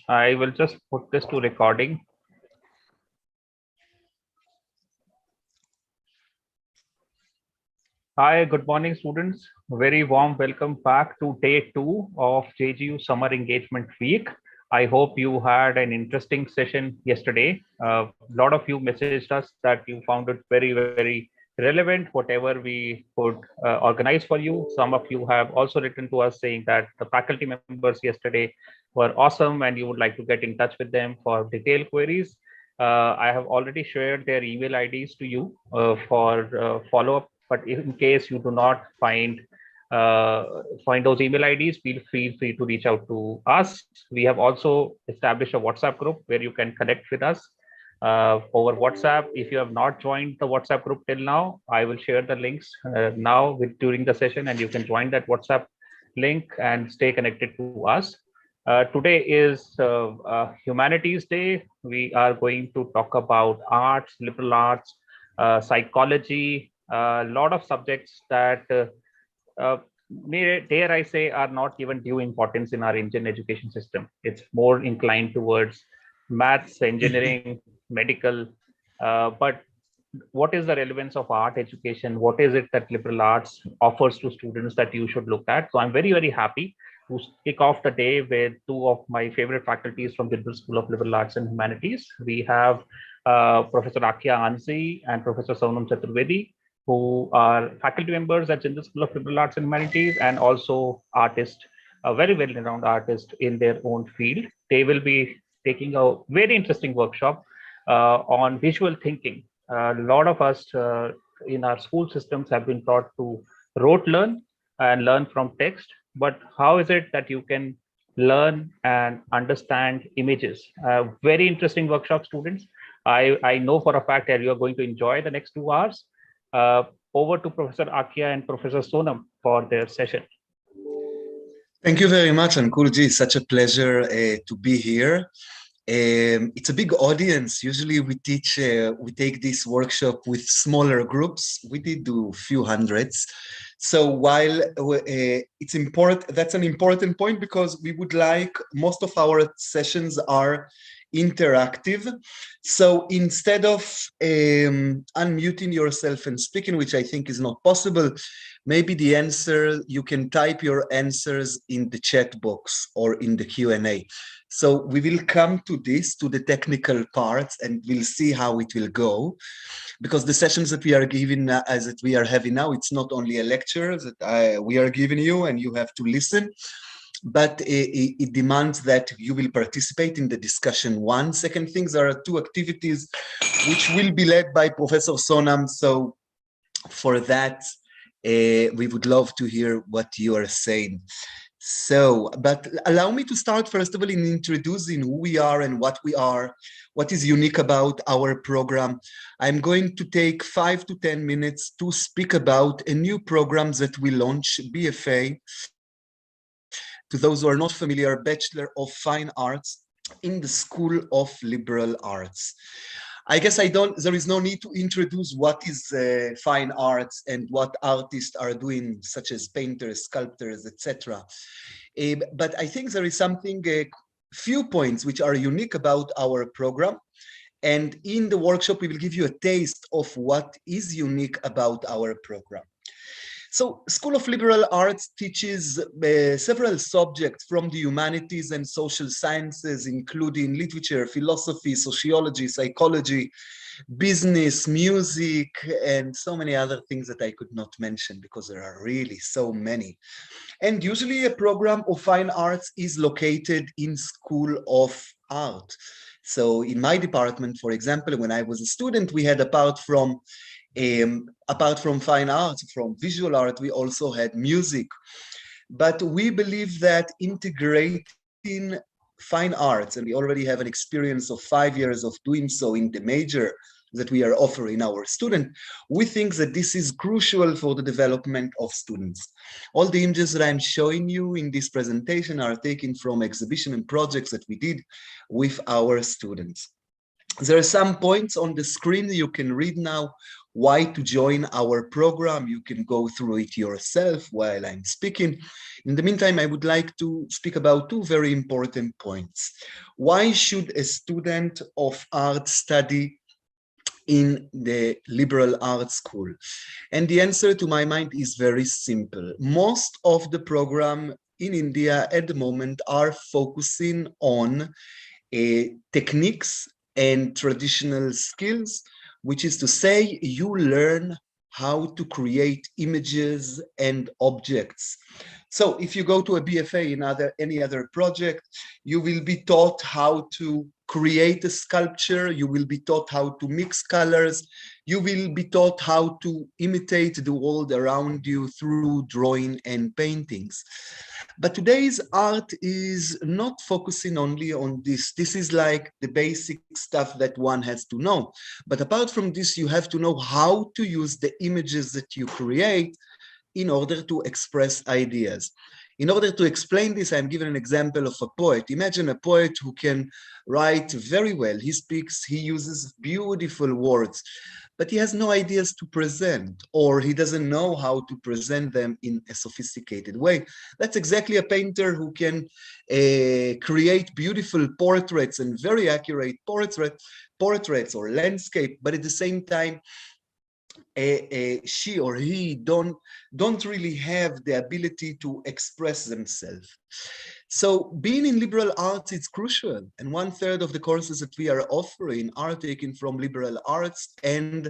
I will just put this to recording. Hi, good morning, students. Very warm welcome back to day 2 of JGU Summer Engagement Week. I hope you had an interesting session yesterday. A lot of you messaged us that you found it very relevant, whatever we could organize for you. Some of you have also written to us saying that the faculty members yesterday were awesome and you would like to get in touch with them for detailed queries. I have already shared their email IDs to you for follow-up. But in case you do not find those email IDs, feel free to reach out to us. We have also established a WhatsApp group where you can connect with us over WhatsApp. If you have not joined the WhatsApp group till now, I will share the links now during the session, and you can join that WhatsApp link and stay connected to us. Today is Humanities Day. We are going to talk about arts, liberal arts, psychology, a lot of subjects that, dare I say, are not given due importance in our Indian education system. It's more inclined towards maths, engineering, medical. But what is the relevance of art education? What is it that liberal arts offers to students that you should look at? So I'm very happy to kick off the day with two of my favorite faculties from the School of Liberal Arts and Humanities. We have Professor Akia Ansi and Professor Sonam Chaturvedi, who are faculty members at Jindal School of Liberal Arts and Humanities and also artists, a very well-renowned artist in their own field. They will be taking a very interesting workshop on visual thinking. A lot of us in our school systems have been taught to rote learn and learn from text, but how is it that you can learn and understand images? Very interesting workshop, students. I know for a fact that you are going to enjoy the next 2 hours. Over to Professor Akia and Professor Sonam for their session. Thank you very much, Ankulji. It's such a pleasure to be here. It's a big audience. Usually we take this workshop with smaller groups. We did do a few hundreds. So while it's important, that's an important point because we would like, most of our sessions are interactive. So instead of unmuting yourself and speaking, which I think is not possible, maybe the answer, you can type your answers in the chat box or in the Q&A. So we will come to the technical parts, and we'll see how it will go. Because the sessions that we are giving, as that we are having now, it's not only a lecture that we are giving you and you have to listen, but it demands that you will participate in the discussion. One second thing, there are 2 activities which will be led by Professor Sonam. So for that, we would love to hear what you are saying. So, but allow me to start first of all in introducing who we are and what we are, what is unique about our program. I'm going to take 5 to 10 minutes to speak about a new program that we launched, BFA. To those who are not familiar, Bachelor of Fine Arts in the School of Liberal Arts. I guess there is no need to introduce what is fine arts and what artists are doing, such as painters, sculptors, etc. But I think there is something, few points which are unique about our program. And in the workshop, we will give you a taste of what is unique about our program. So School of Liberal Arts teaches several subjects from the humanities and social sciences, including literature, philosophy, sociology, psychology, business, music, and so many other things that I could not mention because there are really so many. And usually a program of fine arts is located in School of Art. So in my department, for example, when I was a student, we had apart from fine arts, from visual art, we also had music. But we believe that integrating fine arts, and we already have an experience of 5 years of doing so in the major that we are offering our students, we think that this is crucial for the development of students. All the images that I'm showing you in this presentation are taken from exhibition and projects that we did with our students. There are some points on the screen you can read now why to join our program. You can go through it yourself while I'm speaking. In the meantime, I would like to speak about two very important points. Why should a student of art study in the liberal arts school? And the answer to my mind is very simple. Most of the program in India at the moment are focusing on techniques and traditional skills, which is to say you learn how to create images and objects. So if you go to a BFA in any other project, you will be taught how to create a sculpture, you will be taught how to mix colors, you will be taught how to imitate the world around you through drawing and paintings. But today's art is not focusing only on this. This is like the basic stuff that one has to know. But apart from this, you have to know how to use the images that you create in order to express ideas. In order to explain this, I'm giving an example of a poet. Imagine a poet who can write very well. He speaks, he uses beautiful words, but he has no ideas to present, or he doesn't know how to present them in a sophisticated way. That's exactly a painter who can create beautiful portraits and very accurate portraits or landscape, but at the same time, she or he don't really have the ability to express themselves. So being in liberal arts is crucial, and 1/3 of the courses that we are offering are taken from liberal arts and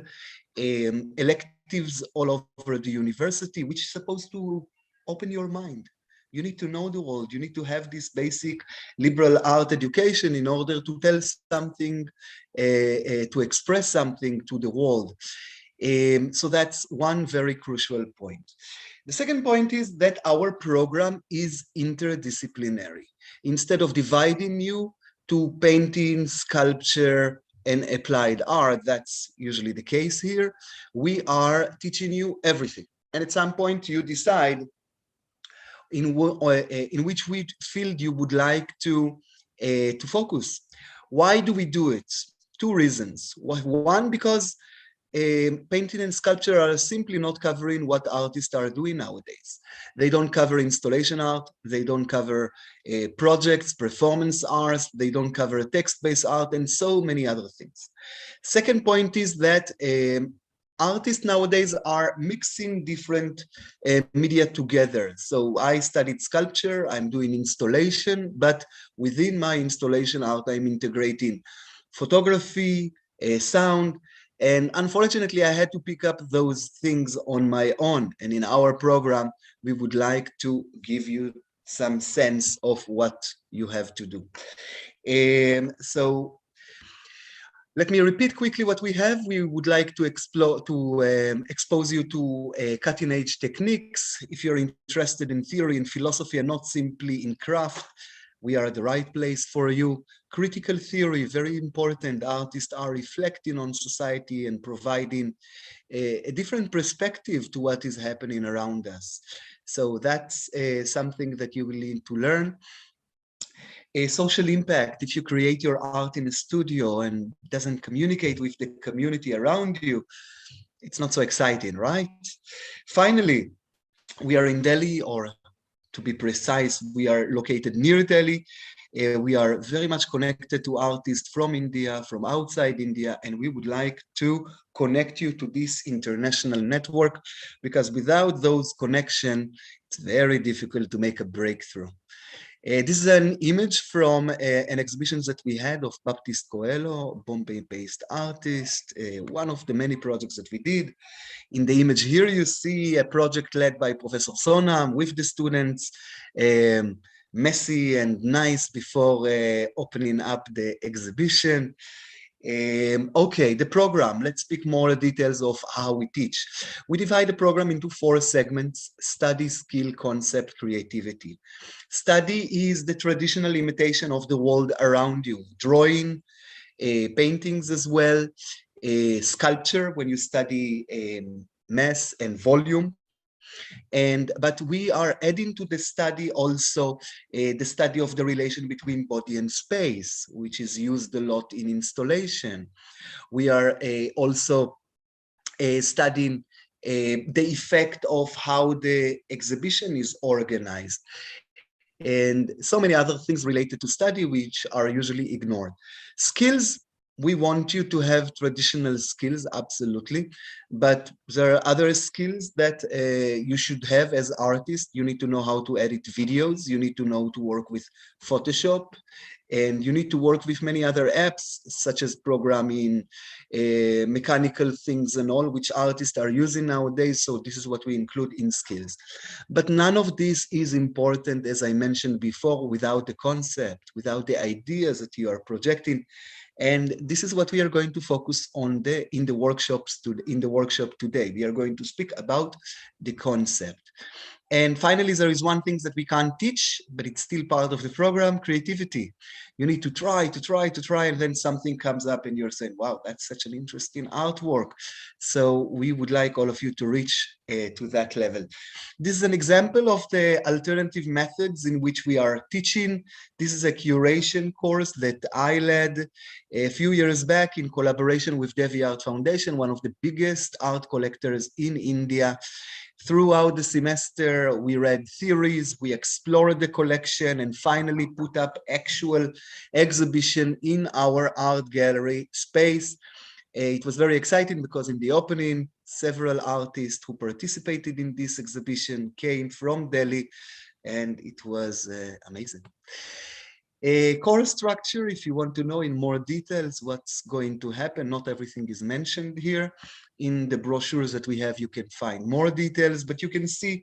electives all over the university, which is supposed to open your mind. You need to know the world. You need to have this basic liberal art education in order to tell something, to express something to the world. So that's one very crucial point. The second point is that our program is interdisciplinary. Instead of dividing you to painting, sculpture, and applied art, that's usually the case here, we are teaching you everything. And at some point you decide in which field you would like to focus. Why do we do it? Two reasons. One, because painting and sculpture are simply not covering what artists are doing nowadays. They don't cover installation art, they don't cover projects, performance arts, they don't cover text-based art, and so many other things. Second point is that artists nowadays are mixing different media together. So I studied sculpture, I'm doing installation, but within my installation art, I'm integrating photography, sound, and unfortunately, I had to pick up those things on my own. And in our program, we would like to give you some sense of what you have to do. So let me repeat quickly what we have. We would like to explore, to expose you to cutting-edge techniques. If you're interested in theory and philosophy and not simply in craft, we are at the right place for you. Critical theory, very important. Artists are reflecting on society and providing a different perspective to what is happening around us. So that's something that you will need to learn. A social impact, if you create your art in a studio and doesn't communicate with the community around you, it's not so exciting, right? Finally, we are in Delhi, or to be precise, we are located near Delhi. We are very much connected to artists from India, from outside India, and we would like to connect you to this international network, because without those connections, it's very difficult to make a breakthrough. This is an image from an exhibition that we had of Baptiste Coelho, Bombay-based artist, one of the many projects that we did. In the image here, you see a project led by Professor Sonam with the students, messy and nice before opening up the exhibition. Okay, the program, let's speak more details of how we teach. We divide the program into 4 segments: study, skill, concept, creativity. Study is the traditional imitation of the world around you, drawing, paintings as well, sculpture when you study mass and volume. But we are adding to the study also the study of the relation between body and space, which is used a lot in installation. We are also studying the effect of how the exhibition is organized, and so many other things related to study which are usually ignored. Skills, we want you to have traditional skills, absolutely, but there are other skills that you should have as artists. You need to know how to edit videos, you need to know to work with Photoshop, and you need to work with many other apps such as programming, mechanical things and all, which artists are using nowadays. So this is what we include in skills. But none of this is important, as I mentioned before, without the concept, without the ideas that you are projecting. And this is what we are going to focus on in the workshop today. We are going to speak about the concept. And finally, there is one thing that we can't teach, but it's still part of the program: creativity. You need to try, and then something comes up and you're saying, wow, that's such an interesting artwork. So we would like all of you to reach to that level. This is an example of the alternative methods in which we are teaching. This is a curation course that I led a few years back in collaboration with Devi Art Foundation, one of the biggest art collectors in India. Throughout the semester, we read theories, we explored the collection, and finally put up actual exhibition in our art gallery space. It was very exciting because in the opening, several artists who participated in this exhibition came from Delhi, and it was amazing. A course structure, if you want to know in more details what's going to happen, not everything is mentioned here. In the brochures that we have, you can find more details, but you can see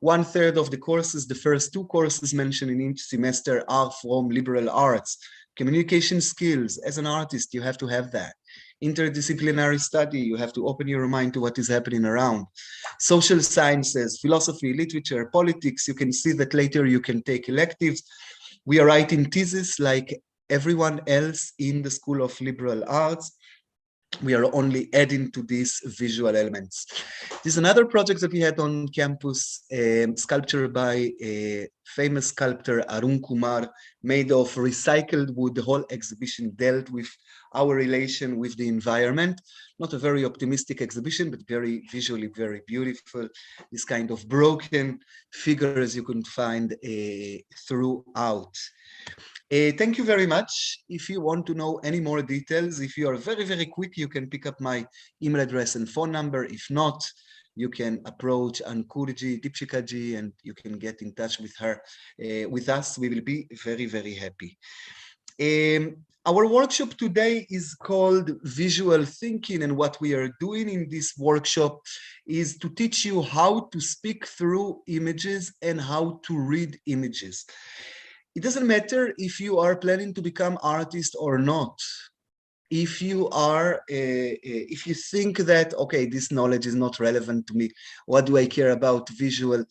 1/3 of the courses, the first 2 courses mentioned in each semester, are from liberal arts. Communication skills, as an artist, you have to have that. Interdisciplinary study, you have to open your mind to what is happening around. Social sciences, philosophy, literature, politics, you can see that later you can take electives. We are writing thesis like everyone else in the School of Liberal Arts. We are only adding to these visual elements. There's another project that we had on campus, sculpture by a famous sculptor, Arun Kumar, made of recycled wood. The whole exhibition dealt with our relation with the environment. Not a very optimistic exhibition, but very visually very beautiful. This kind of broken figures you can find throughout. Thank you very much. If you want to know any more details, if you are very, very quick, you can pick up my email address and phone number. If not, you can approach Ankurji, Dipshikaji, and you can get in touch with her, with us. We will be very, very happy. Our workshop today is called Visual Thinking, and what we are doing in this workshop is to teach you how to speak through images and how to read images. It doesn't matter if you are planning to become artist or not. If you are, if you think that, okay, this knowledge is not relevant to me, what do I care about visual?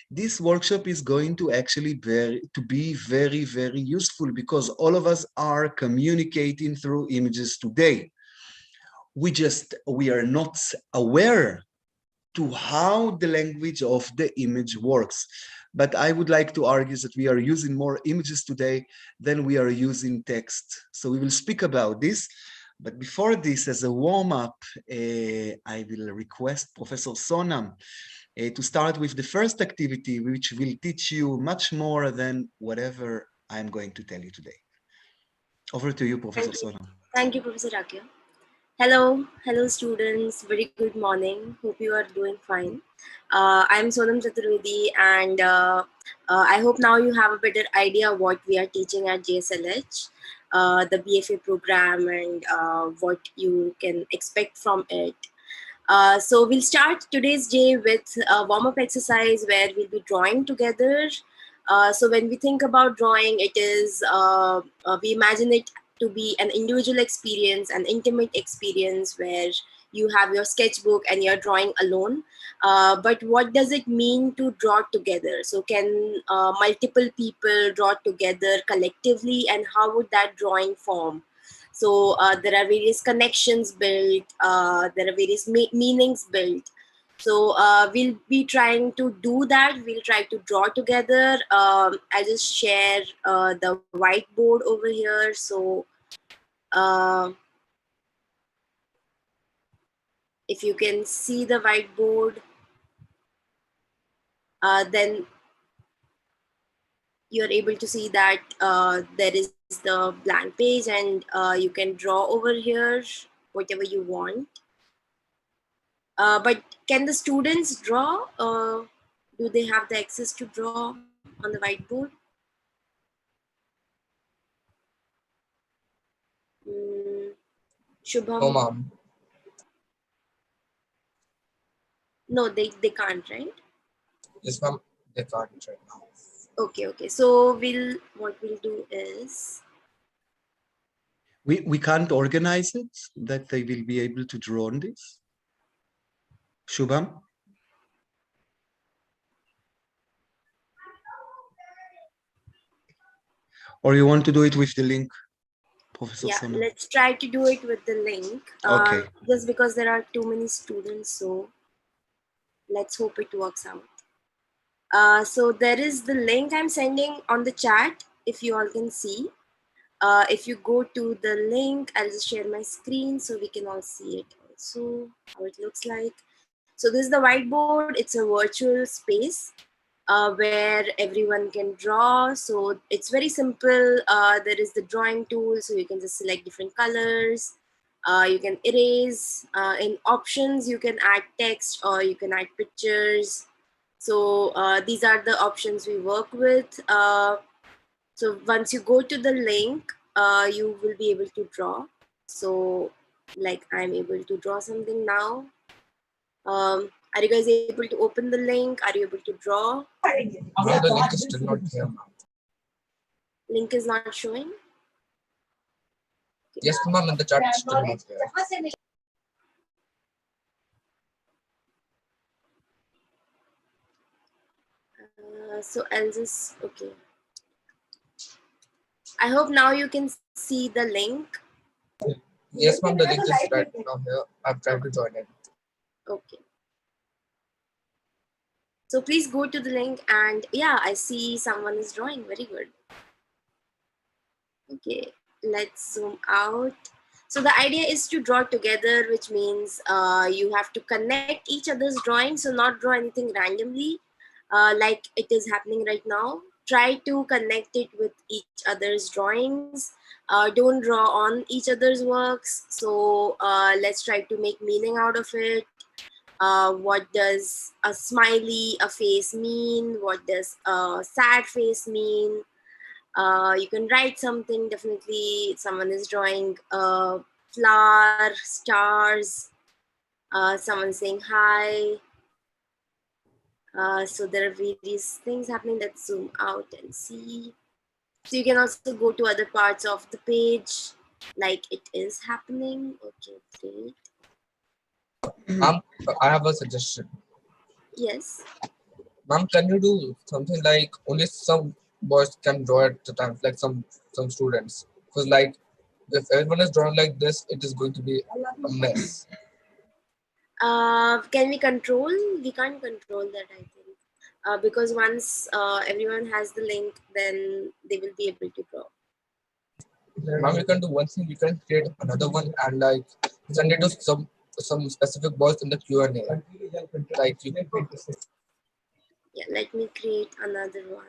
This workshop is going to actually be very, very useful because all of us are communicating through images today. We are not aware to how the language of the image works. But I would like to argue that we are using more images today than we are using text. So we will speak about this. But before this, as a warm-up, I will request Professor Sonam to start with the first activity, which will teach you much more than whatever I'm going to tell you today. Over to you, Professor Sonam. Thank you, Professor Rakya. Hello students, very good morning. Hope you are doing fine. I'm Sonam Chaturvedi and I hope now you have a better idea what we are teaching at JSLH, the BFA program and what you can expect from it. So we'll start today's day with a warm-up exercise where we'll be drawing together. So when we think about drawing, it is, we imagine it to be an individual experience, an intimate experience where you have your sketchbook and you're drawing alone. But what does it mean to draw together? So can multiple people draw together collectively, and how would that drawing form? So there are various connections built, there are various meanings built. So we'll be trying to do that. We'll try to draw together. I just share the whiteboard over here. So uh, if you can see the whiteboard, then you're able to see that there is the blank page, and you can draw over here whatever you want. But can the students draw? Do they have the access to draw on the whiteboard? Mm, Shubham? No, ma'am. No, they can't, right? Yes, ma'am. They can't right now. Okay. So what we'll do is, We can't organize it that they will be able to draw on this. Shubham? Or you want to do it with the link, Professor yeah, Sonam? let's try to do it with the link. Okay. Just because there are too many students, so let's hope it works out. So there is the link I'm sending on the chat, if you all can see. If you go to the link, I'll just share my screen so we can all see it also, how it looks like. So this is the whiteboard. It's a virtual space where everyone can draw. So it's very simple. There is the drawing tool, so you can just select different colors. You can erase. In options, you can add text or you can add pictures. So these are the options we work with. So once you go to the link, you will be able to draw. So like I'm able to draw something now. Are you guys able to open the link? Are you able to draw? Ma'am, the link is still not here, ma'am. Link is not showing. Yes, ma'am, in the chat is still not here. So I'll just, okay. I hope now you can see the link. Yes, ma'am, the link is right now here. I've tried to join it. Okay. So please go to the link, and yeah, I see someone is drawing. Very good. Okay, let's zoom out. So the idea is to draw together, which means you have to connect each other's drawing. So not draw anything randomly like it is happening right now. Try to connect it with each other's drawings. Don't draw on each other's works. So let's try to make meaning out of it. What does a smiley, a face mean? What does a sad face mean? You can write something. Definitely someone is drawing a flower, stars, someone saying hi. So there are various things happening. Let's zoom out and see. So you can also go to other parts of the page like it is happening. Okay, great. Ma'am, I have a suggestion. Yes. Ma'am, can you do something like only some boys can draw at the time, like some students? Because like if everyone is drawing like this, it is going to be a mess. Can we control? We can't control that, I think. Because once everyone has the link, then they will be able to draw. Ma'am, you can do one thing. You can create another one and like send it to some specific boys in the Q&A. Like you can. Yeah, let me create another one.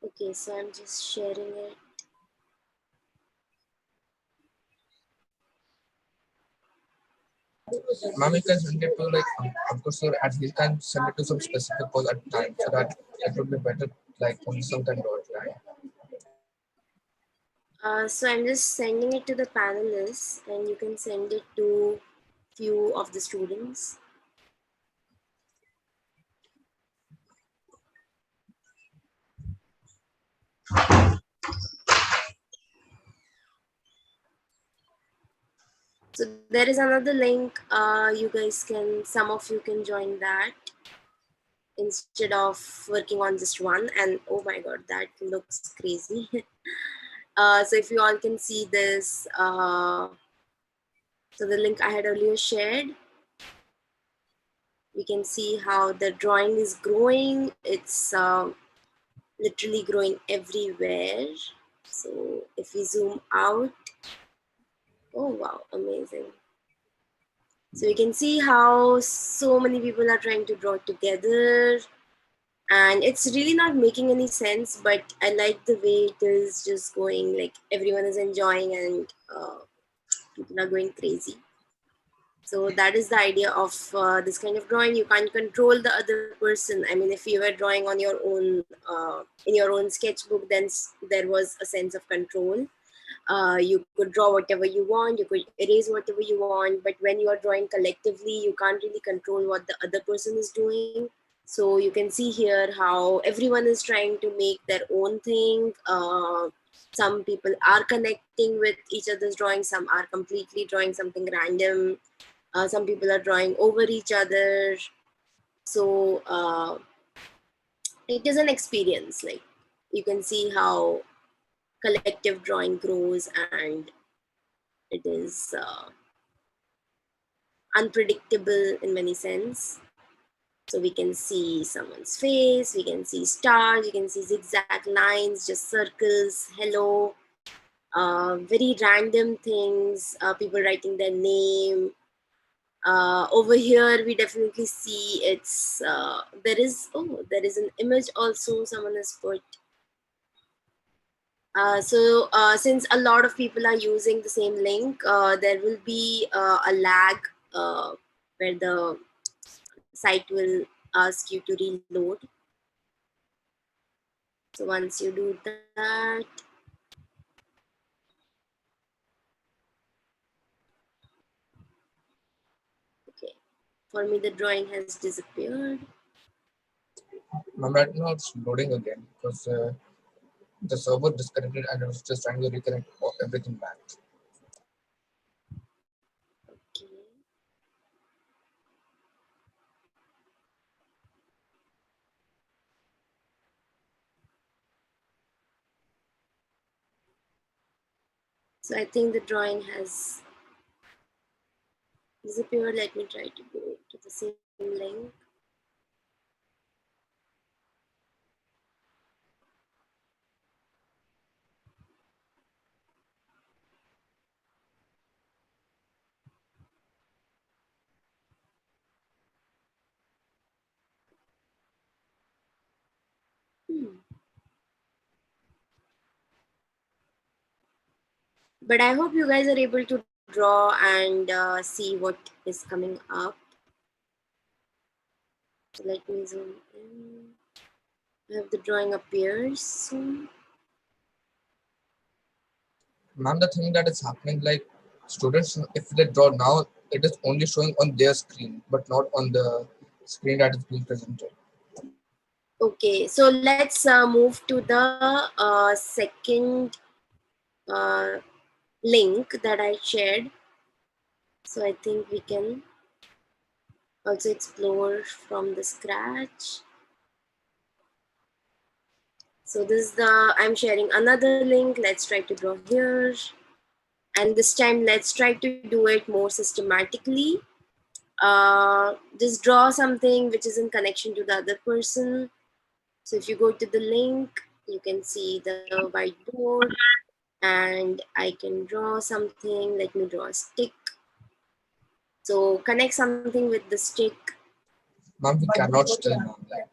Okay, so I'm just sharing it. Ma'am, you can send it to like of course, sir, at least can send it to some specific cause at time so that it would be better. Like only some can do it. Right? So I'm just sending it to the panelists, and you can send it to few of the students. So there is another link. You guys can, some of you can join that instead of working on just one. And oh my god, that looks crazy. So if you all can see this, so the link I had earlier shared, we can see how the drawing is growing. It's literally growing everywhere. So if we zoom out, oh wow, amazing. So you can see how so many people are trying to draw together, and it's really not making any sense, but I like the way it is just going, like everyone is enjoying and people are going crazy. So that is the idea of this kind of drawing. You can't control the other person. I mean, if you were drawing on your own in your own sketchbook, then there was a sense of control. You could draw whatever you want, you could erase whatever you want, but when you are drawing collectively, you can't really control what the other person is doing. So you can see here how everyone is trying to make their own thing. Some people are connecting with each other's drawing, some are completely drawing something random, some people are drawing over each other. So it is an experience. Like, you can see how collective drawing grows, and it is unpredictable in many sense. So we can see someone's face, we can see stars, you can see zigzag lines, just circles, hello, very random things, people writing their name. Over here we definitely see it's there is an image also someone has put. Since a lot of people are using the same link, there will be a lag where the site will ask you to reload. So once you do that, okay, for me the drawing has disappeared. Right now it's loading again because the server disconnected and I was just trying to reconnect everything back. Okay. So I think the drawing has disappeared. Let me try to go to the same link. But I hope you guys are able to draw and see what is coming up. So let me zoom in. I hope the drawing appears soon. Ma'am, the thing that is happening, like students, if they draw now, it is only showing on their screen, but not on the screen that is being presented. Okay, so let's move to the second link that I shared. So I think we can also explore from the scratch. So this is I'm sharing another link. Let's try to draw here. And this time, let's try to do it more systematically. Just draw something which is in connection to the other person. So if you go to the link, you can see the whiteboard, and I can draw something. Let me draw a stick. So connect something with the stick. Ma'am, we cannot still, ma'am. Like,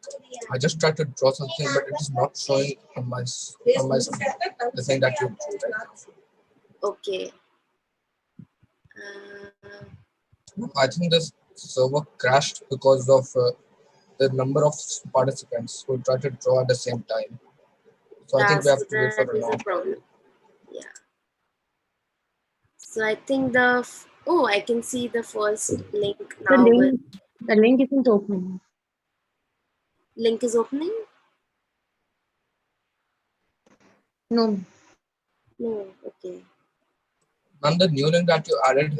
I just tried to draw something, but it is not showing on my screen. The thing that you drew right now. Okay. I think this server crashed because of the number of participants who tried to draw at the same time. So I think we have to wait for that a is long a problem. Yeah. So I think I can see the first link The now. link isn't open. Link is opening? No. No, okay. And the new link that you added is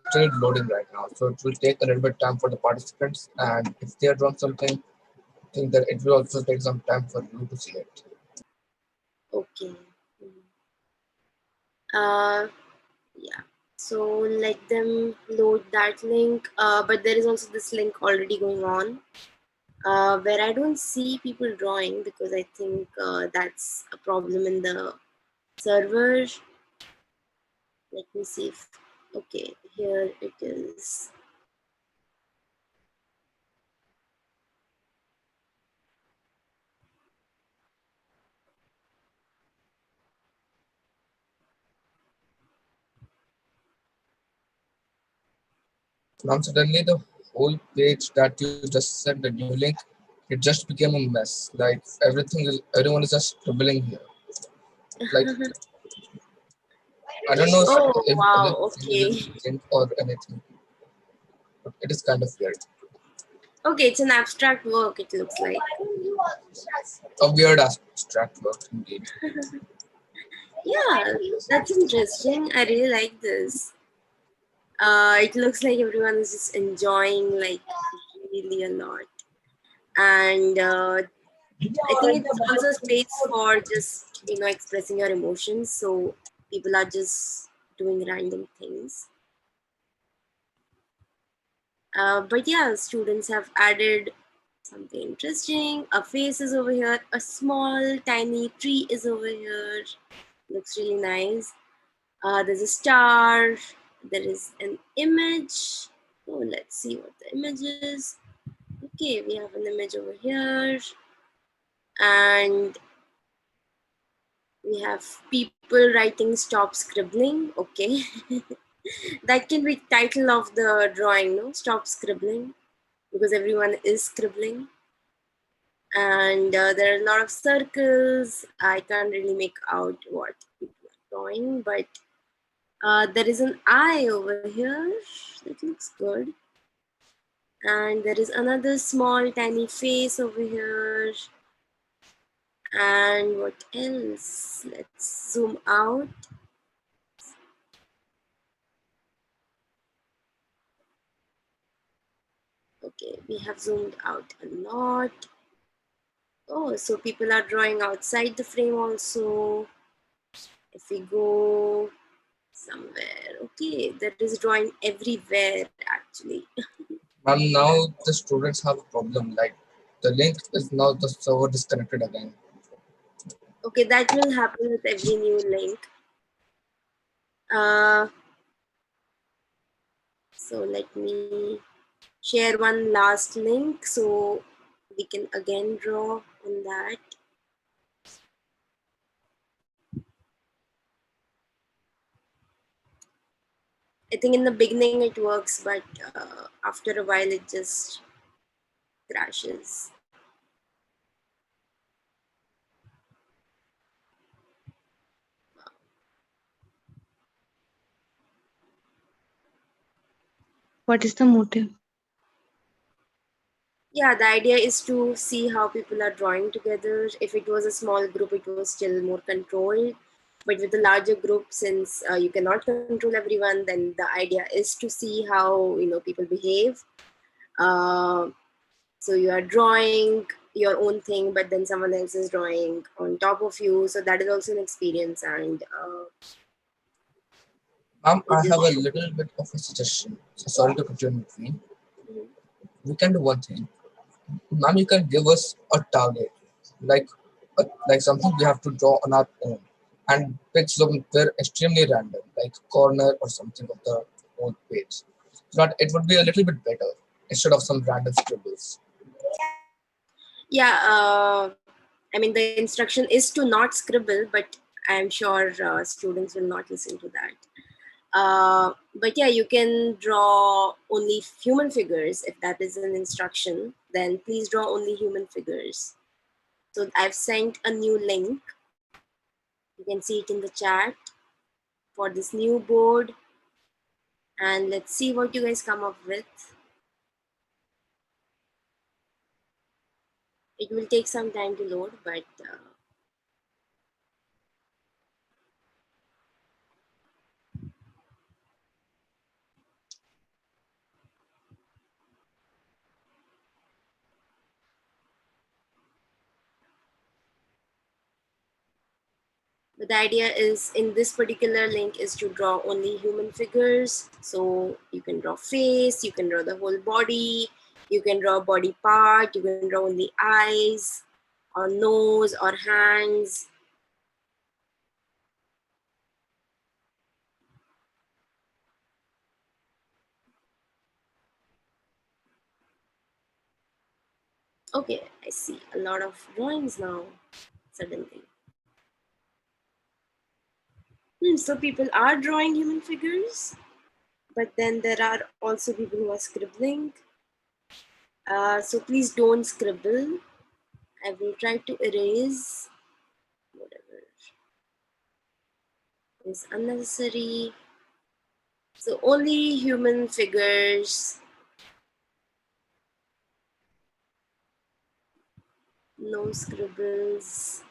still loading right now, so it will take a little bit time for the participants. And if they are drawn something, I think that it will also take some time for you to see it. Okay. Yeah. So let them load that link. But there is also this link already going on, where I don't see people drawing because I think that's a problem in the server. Let me see if, okay, here it is. Now suddenly the whole page that you just sent the new link, it just became a mess. Like everyone is just scribbling here. Like I don't know Oh, if wow, it's okay. link or anything, but it is kind of weird. Okay, it's an abstract work, it looks like. A weird abstract work indeed. Yeah, that's interesting. I really like this. It looks like everyone is just enjoying like really a lot. And I think it's also a space for just, expressing your emotions. So people are just doing random things. But yeah, students have added something interesting. A face is over here. A small, tiny tree is over here. Looks really nice. There's a star. There is an image. Oh, let's see what the image is. Okay, we have an image over here. And we have people writing stop scribbling. Okay. That can be title of the drawing, no? Stop scribbling. Because everyone is scribbling. And there are a lot of circles. I can't really make out what people are drawing, but there is an eye over here. That looks good. And there is another small tiny face over here. And what else? Let's zoom out. Okay, we have zoomed out a lot. Oh, so people are drawing outside the frame also. If we go somewhere, okay, there is drawing everywhere actually. And now the students have a problem. Like the link is now the server disconnected again. Okay, that will happen with every new link. Uh, so let me share one last link so we can again draw on that. I think in the beginning it works, but after a while it just crashes. What is the motive? Yeah, the idea is to see how people are drawing together. If it was a small group, it was still more controlled. But with a larger group, since you cannot control everyone, then the idea is to see how people behave. Uh, so you are drawing your own thing, but then someone else is drawing on top of you. So that is also an experience, and Ma'am, I it have a is. little bit of a suggestion. So sorry to put you in between. Mhm. We can do one thing. Ma'am, you can give us a target, like like something we have to draw on our own, and pick somewhere extremely random, like corner or something of the whole page. So that it would be a little bit better instead of some random scribbles. Yeah, I mean, the instruction is to not scribble, but I'm sure students will not listen to that. But yeah, you can draw only human figures. If that is an instruction, then please draw only human figures. So I've sent a new link. You can see it in the chat for this new board. And let's see what you guys come up with. It will take some time to load, but But the idea is in this particular link is to draw only human figures. So you can draw face, you can draw the whole body, you can draw body part, you can draw only eyes or nose or hands. Okay, I see a lot of drawings now, suddenly. So people are drawing human figures, but then there are also people who are scribbling. So please don't scribble. I will try to erase whatever is unnecessary. So only human figures, no scribbles.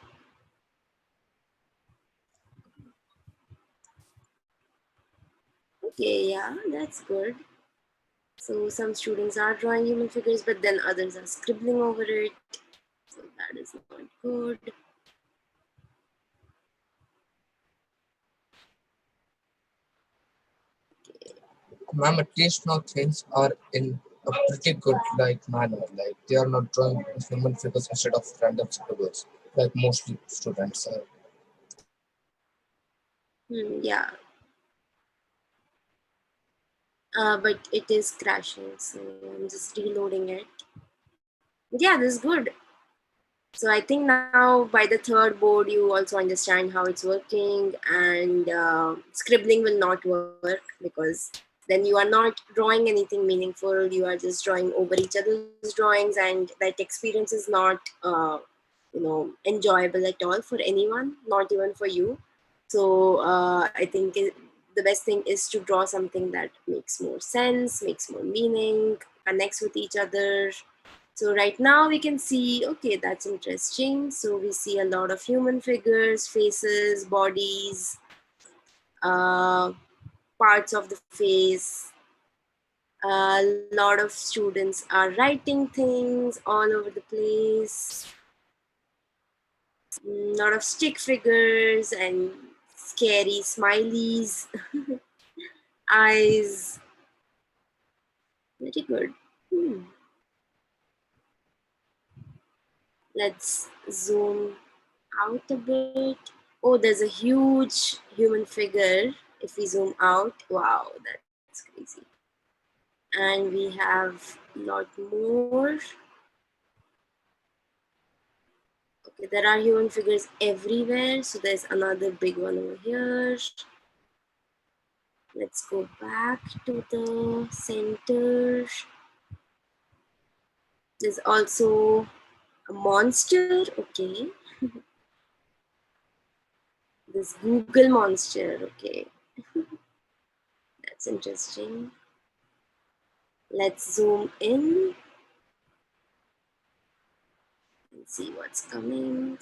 Okay, yeah, that's good. So some students are drawing human figures, but then others are scribbling over it. So that is not good. Ma'am, at least now things are in a pretty good manner. Like they are not drawing human figures instead of random scribbles, like mostly students are. Yeah. But it is crashing, so I'm just reloading it. But yeah, this is good. So I think now by the third board, you also understand how it's working, and scribbling will not work because then you are not drawing anything meaningful. You are just drawing over each other's drawings, and that experience is not, enjoyable at all for anyone, not even for you. So I think the best thing is to draw something that makes more sense, makes more meaning, connects with each other. So right now we can see, okay, that's interesting. So we see a lot of human figures, faces, bodies, uh, parts of the face. A lot of students are writing things all over the place. A lot of stick figures and scary smileys, eyes. Very good. Let's zoom out a bit. Oh, there's a huge human figure. If we zoom out, wow, that's crazy. And we have a lot more. Okay, there are human figures everywhere. So there's another big one over here. Let's go back to the center. There's also a monster. Okay. This Google monster. Okay. That's interesting. Let's zoom in and see what's coming.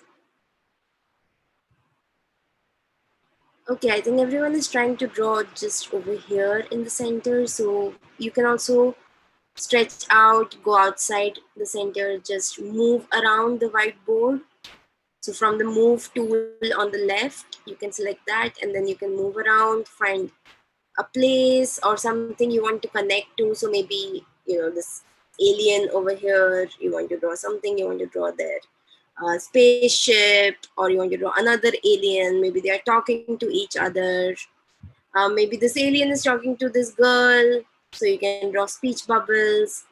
Okay, I think everyone is trying to draw just over here in the center. So you can also stretch out, go outside the center, just move around the whiteboard. So from the move tool on the left, you can select that and then you can move around, find a place or something you want to connect to. So maybe, this alien over here, you want to draw something, you want to draw their spaceship, or you want to draw another alien. Maybe they are talking to each other. Maybe this alien is talking to this girl, so you can draw speech bubbles.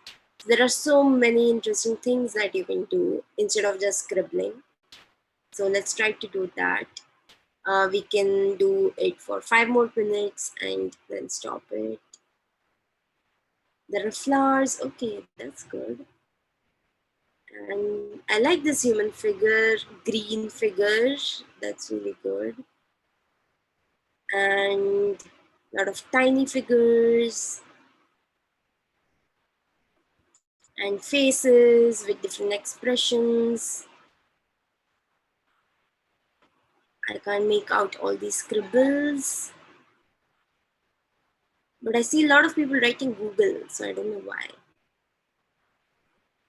There are so many interesting things that you can do instead of just scribbling. So let's try to do that. We can do it for 5 more minutes and then stop it. There are flowers. Okay, that's good. And I like this human figure, green figure. That's really good. And a lot of tiny figures and faces with different expressions. I can't make out all these scribbles. But I see a lot of people writing Google, so I don't know why.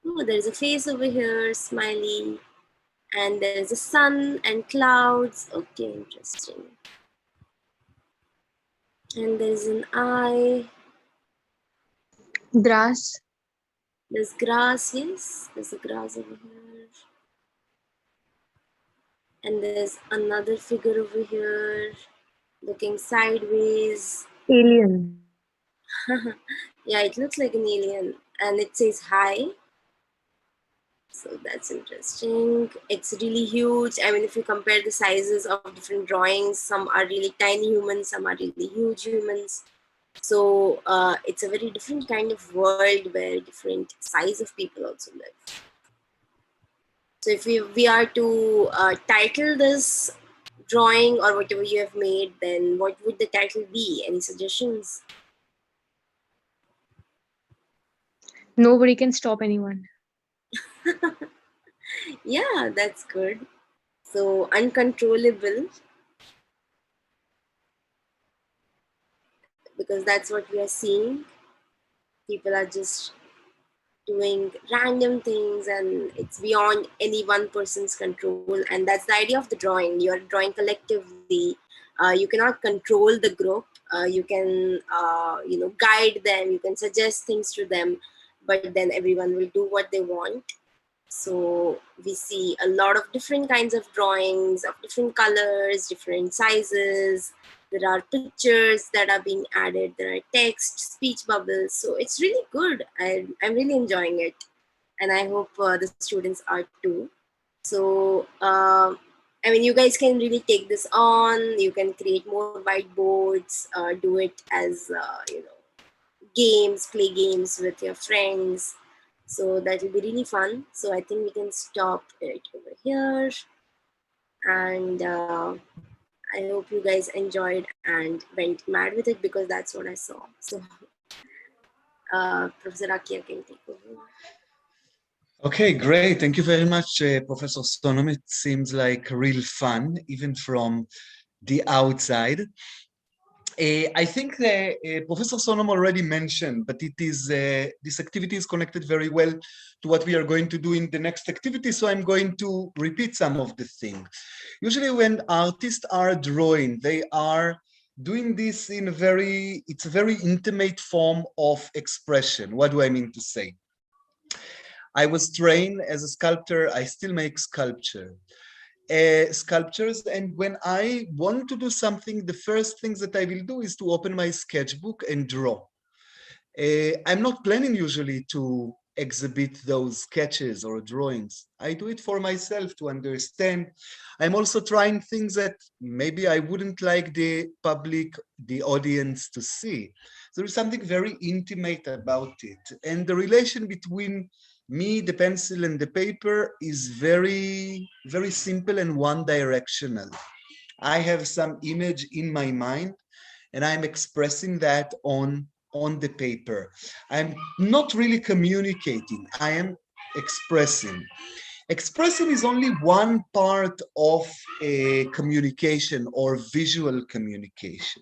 Oh, there's a face over here, smiley. And there's a sun and clouds. Okay, interesting. And there's an eye. Grass. There's grass, yes. There's a grass over here. And there's another figure over here looking sideways. Alien. Yeah, it looks like an alien. And it says hi. So that's interesting. It's really huge. I mean, if you compare the sizes of different drawings, some are really tiny humans, some are really huge humans. So it's a very different kind of world where different size of people also live. So if we are to title this drawing or whatever you have made, then what would the title be? Any suggestions? Nobody can stop anyone. Yeah, that's good. So uncontrollable, because that's what we are seeing. People are just doing random things and it's beyond any one person's control, and that's the idea of the drawing. You're drawing collectively. You cannot control the group. You can guide them, you can suggest things to them, but then everyone will do what they want. So we see a lot of different kinds of drawings of different colors, different sizes. There are pictures that are being added. There are text, speech bubbles. So it's really good. I'm really enjoying it. And I hope the students are too. So, I mean, you guys can really take this on. You can create more whiteboards, do it as, games, play games with your friends. So that will be really fun. So I think we can stop it over here. And I hope you guys enjoyed and went mad with it, because that's what I saw. So Professor Akia can take over. Okay, great. Thank you very much, Professor Sonom. It seems like real fun, even from the outside. I think that Professor Sonom already mentioned, but it is this activity is connected very well to what we are going to do in the next activity. So I'm going to repeat some of the things. Usually when artists are drawing, they are doing this in it's a very intimate form of expression. What do I mean to say? I was trained as a sculptor. I still make sculptures, and when I want to do something, the first things that I will do is to open my sketchbook and draw. I'm not planning usually to exhibit those sketches or drawings. I do it for myself to understand. I'm also trying things that maybe I wouldn't like the public, the audience to see. There is something very intimate about it. And the relation between me, the pencil, and the paper is very, very simple and one-directional. I have some image in my mind, and I'm expressing that on the paper. I'm not really communicating, I am expressing. Expressing is only one part of a communication or visual communication.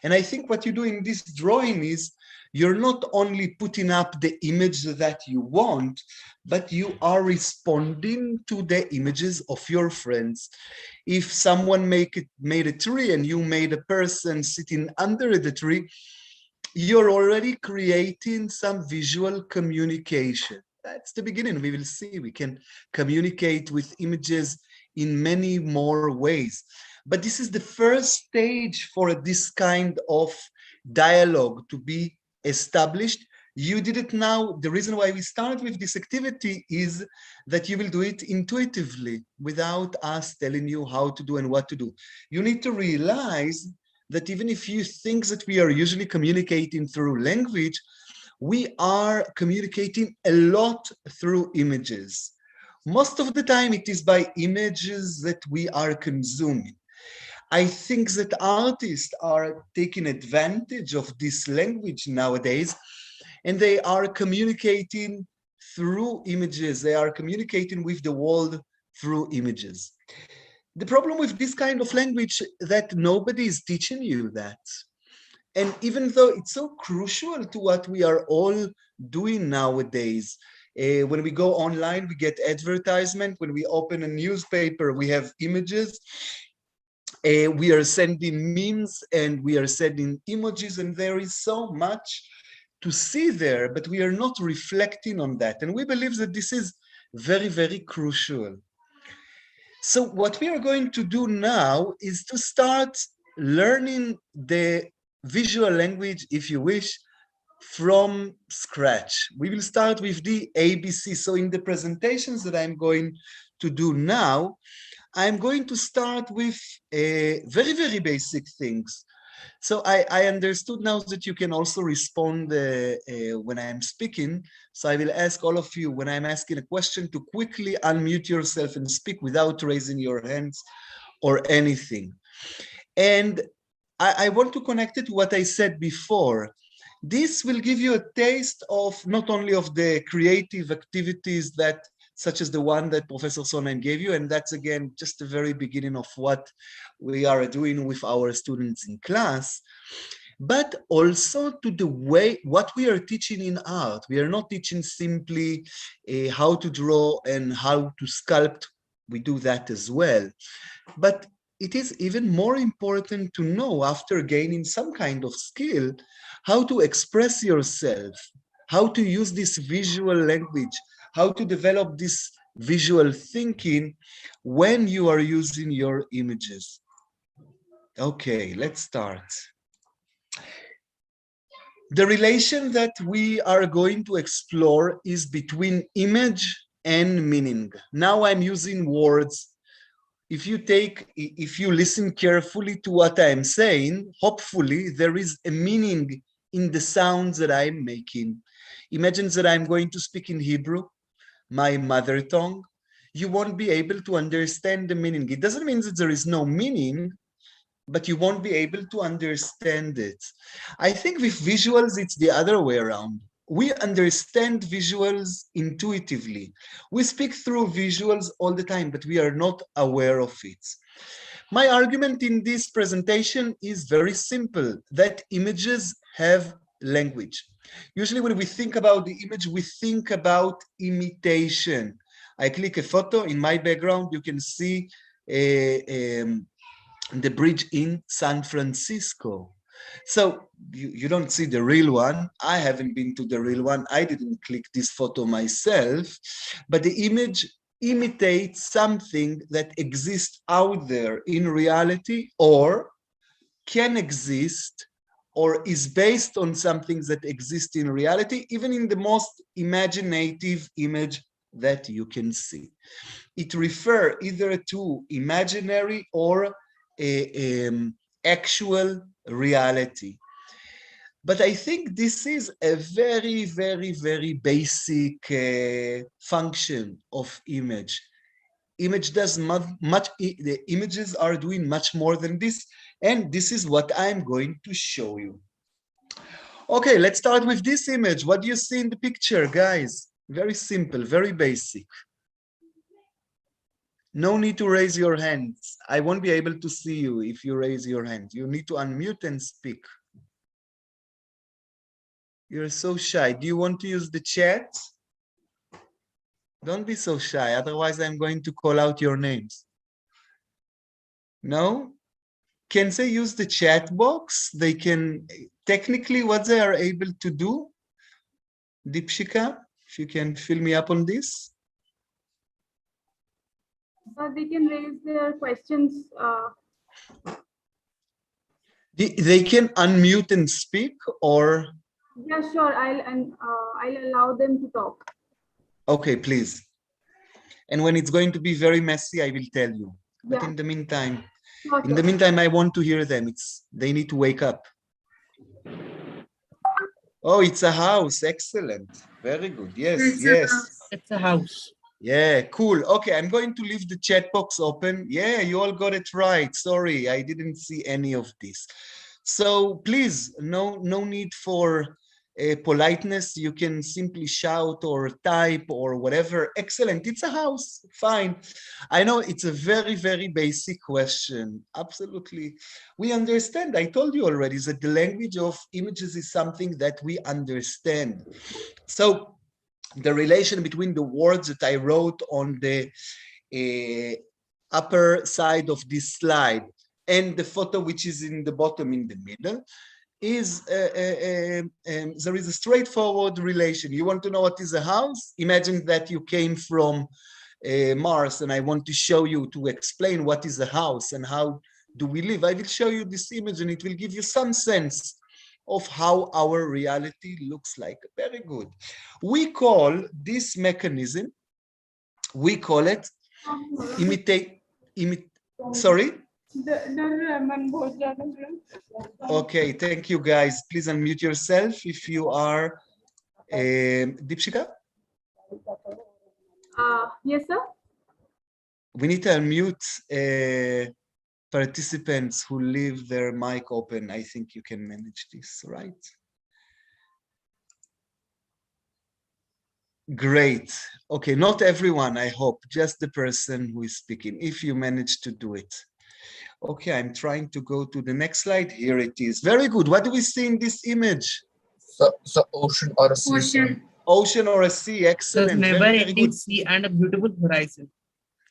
And I think what you do in this drawing is you're not only putting up the image that you want, but you are responding to the images of your friends. If someone made a tree and you made a person sitting under the tree, you're already creating some visual communication. That's the beginning. We will see we can communicate with images in many more ways. But this is the first stage for this kind of dialogue to be established. You did it now. The reason why we started with this activity is that you will do it intuitively without us telling you how to do and what to do. You need to realize that even if you think that we are usually communicating through language, we are communicating a lot through images. Most of the time it is by images that we are consuming. I think that artists are taking advantage of this language nowadays, and they are communicating through images. They are communicating with the world through images. The problem with this kind of language that nobody is teaching you that. And even though it's so crucial to what we are all doing nowadays, When we go online, we get advertisement. When we open a newspaper, we have images. We are sending memes and we are sending emojis, and there is so much to see there, but we are not reflecting on that. And we believe that this is very, very crucial. So what we are going to do now is to start learning the visual language, if you wish, from scratch. We will start with the ABC. So in the presentations that I'm going to do now, I'm going to start with very, very basic things. So I understood now that you can also respond when I'm speaking. So I will ask all of you, when I'm asking a question, to quickly unmute yourself and speak without raising your hands or anything. And I want to connect it to what I said before. This will give you a taste of not only of the creative activities that, such as the one that Professor Sonnen gave you, and that's again just the very beginning of what we are doing with our students in class, but also to the way what we are teaching in art. We are not teaching simply how to draw and how to sculpt. We do that as well, but it is even more important to know, after gaining some kind of skill, how to express yourself, how to use this visual language, how to develop this visual thinking when you are using your images. Okay, let's start. The relation that we are going to explore is between image and meaning. Now I'm using words. If you listen carefully to what I'm saying, hopefully there is a meaning in the sounds that I'm making. Imagine that I'm going to speak in Hebrew, my mother tongue. You won't be able to understand the meaning. It doesn't mean that there is no meaning, but you won't be able to understand it. I think with visuals, it's the other way around. We understand visuals intuitively. We speak through visuals all the time, but we are not aware of it. My argument in this presentation is very simple, that images have language. Usually when we think about the image, we think about imitation. I click a photo, in my background, you can see the bridge in San Francisco. So you don't see the real one. I haven't been to the real one. I didn't click this photo myself, but the image imitates something that exists out there in reality, or can exist, or is based on something that exists in reality, even in the most imaginative image that you can see. It refers either to imaginary or actual reality. But I think this is a very, very, very basic function of image. Image does the images are doing much more than this, and this is what I'm going to show you. Okay, let's start with this image. What do you see in the picture, guys? Very simple, very basic. No need to raise your hands. I won't be able to see you if you raise your hand. You need to unmute and speak. You're so shy. Do you want to use the chat? Don't be so shy, otherwise I'm going to call out your names. No? Can they use the chat box? They can, technically what they are able to do? Deepshika, if you can fill me up on this. They can raise their questions. They can unmute and speak, or? Yeah, sure. I'll allow them to talk. Okay, please. And when it's going to be very messy, I will tell you. But Yeah. in the meantime, Sure. I want to hear them. They need to wake up. Oh, it's a house. Excellent. Very good. Yes, yes. It's a house. Yeah, cool. Okay, I'm going to leave the chat box open. Yeah, you all got it right. Sorry, I didn't see any of this. So please, no need for politeness. You can simply shout or type or whatever. Excellent. It's a house. Fine. I know it's a very, very basic question. Absolutely. We understand. I told you already that the language of images is something that we understand. So the relation between the words that I wrote on the upper side of this slide and the photo which is in the bottom in the middle is there is a straightforward relation. You want to know what is a house? Imagine that you came from Mars and I want to show you to explain what is a house and how do we live. I will show you this image and it will give you some sense of how our reality looks like. Very good. We call this mechanism, we call it sorry? Okay, thank you guys. Please unmute yourself if you are Deepshika. Yes, sir. We need to unmute participants who leave their mic open. I think you can manage this, right? Great. Okay, not everyone, I hope, just the person who is speaking, if you manage to do it. Okay, I'm trying to go to the next slide. Here it is. Very good. What do we see in this image? So ocean or a sea. Ocean. Ocean or a sea. Excellent. Never Very, very ending good. sea and a beautiful horizon.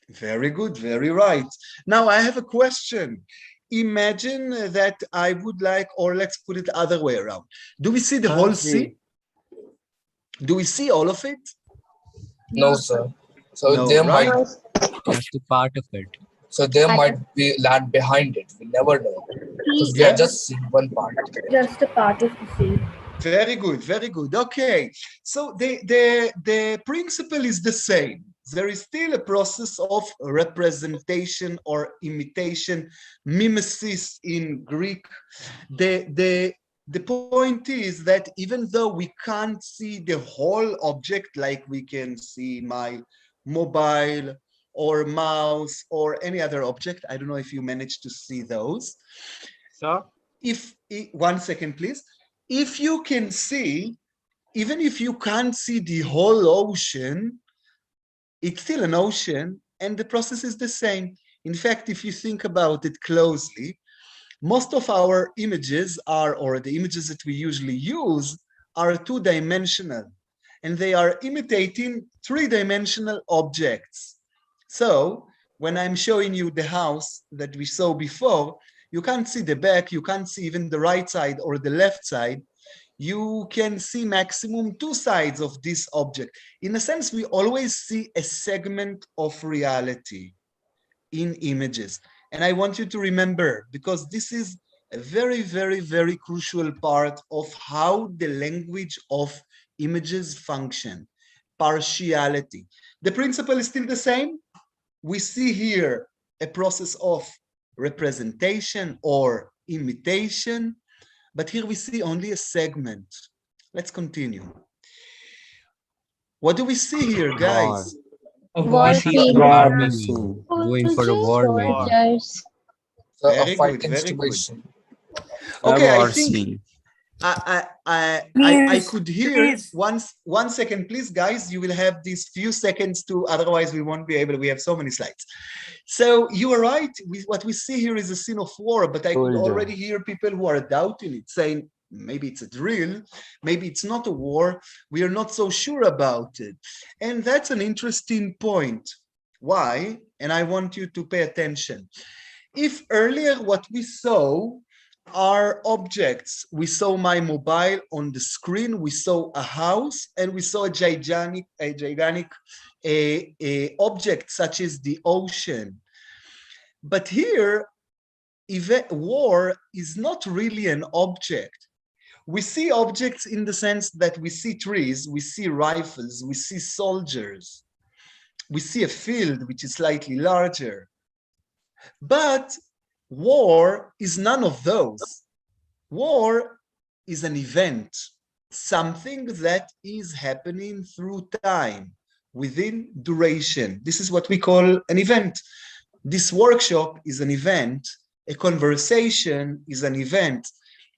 Very good. Very right. Now I have a question. Imagine that I would like, or let's put it the other way around. Do we see the whole sea? Do we see all of it? No, sir. So No, there right? might Just a part of it. so there might be land behind it. We never know. Because we are just seeing one part. Just a part of the sea. Very good, very good. Okay, so the principle is the same. There is still a process of representation or imitation, mimesis in Greek. The point is that even though we can't see the whole object like we can see my mobile or mouse or any other object, I don't know if you managed to see those. Sir? If 1 second, please. If you can see, even if you can't see the whole ocean, it's still an ocean and the process is the same. In fact, if you think about it closely, most of our images are, or the images that we usually use, are two-dimensional, and they are imitating three-dimensional objects. So when I'm showing you the house that we saw before, you can't see the back, you can't see even the right side or the left side. You can see maximum two sides of this object. In a sense, we always see a segment of reality in images. And I want you to remember, because this is a very, very, very crucial part of how the language of images function, partiality. The principle is still the same. We see here a process of representation or imitation, but here we see only a segment. Let's continue. What do we see here, guys? A War war scene. Going for a war, maybe. Soldiers. So Very a fighting good, very good. situation. Okay, I think I could hear one second, please, guys. You will have these few seconds to, otherwise we won't be able. We have so many slides. So you are right. What we see here is a scene of war, but I could already hear people who are doubting it, saying maybe it's a drill, maybe it's not a war. We are not so sure about it, and that's an interesting point. Why? And I want you to pay attention. If earlier what we saw are objects, we saw my mobile on the screen, we saw a house, and we saw a gigantic object such as the ocean. But here, war is not really an object. We see objects in the sense that we see trees, we see rifles, we see soldiers, we see a field which is slightly larger. But war is none of those. War is an event, something that is happening through time, within duration. This is what we call an event. This workshop is an event. A conversation is an event.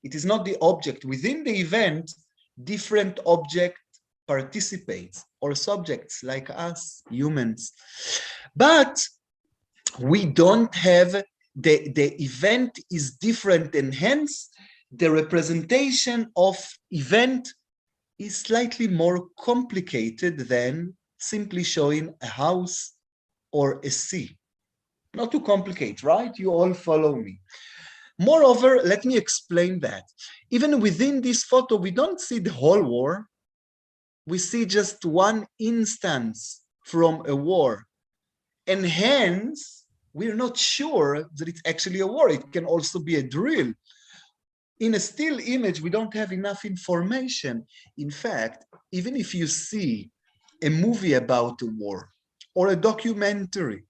It is not the object. Within the event, different object participates, or subjects like us, humans. But we don't have, the event is different, and hence the representation of event is slightly more complicated than simply showing a house or a sea. Not too complicated, right? You all follow me. Moreover, let me explain that. Even within this photo, we don't see the whole war. We see just one instance from a war. And hence, we're not sure that it's actually a war. It can also be a drill. In a still image, we don't have enough information. In fact, even if you see a movie about a war or a documentary,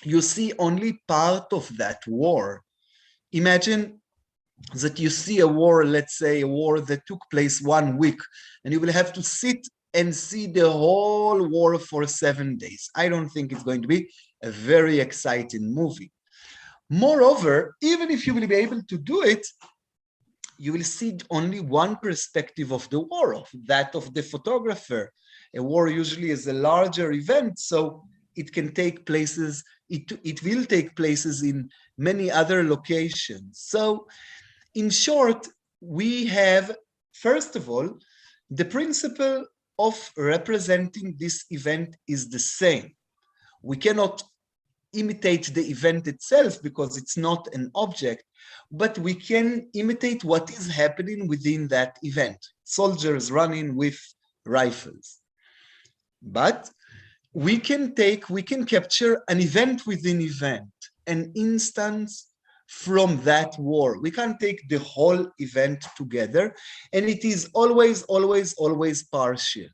you see only part of that war. Imagine that you see a war, let's say a war that took place 1 week, and you will have to sit and see the whole war for 7 days. I don't think it's going to be a very exciting movie. Moreover, even if you will be able to do it, you will see only one perspective of the war, of that of the photographer. A war usually is a larger event, so it can take places, it will take places in many other locations. So in short, we have, first of all, the principle of representing this event is the same. We cannot imitate the event itself because it's not an object, but we can imitate what is happening within that event. Soldiers running with rifles. But we can capture an event within event, an instance from that war. We can't take the whole event together, and it is always, always, always partial.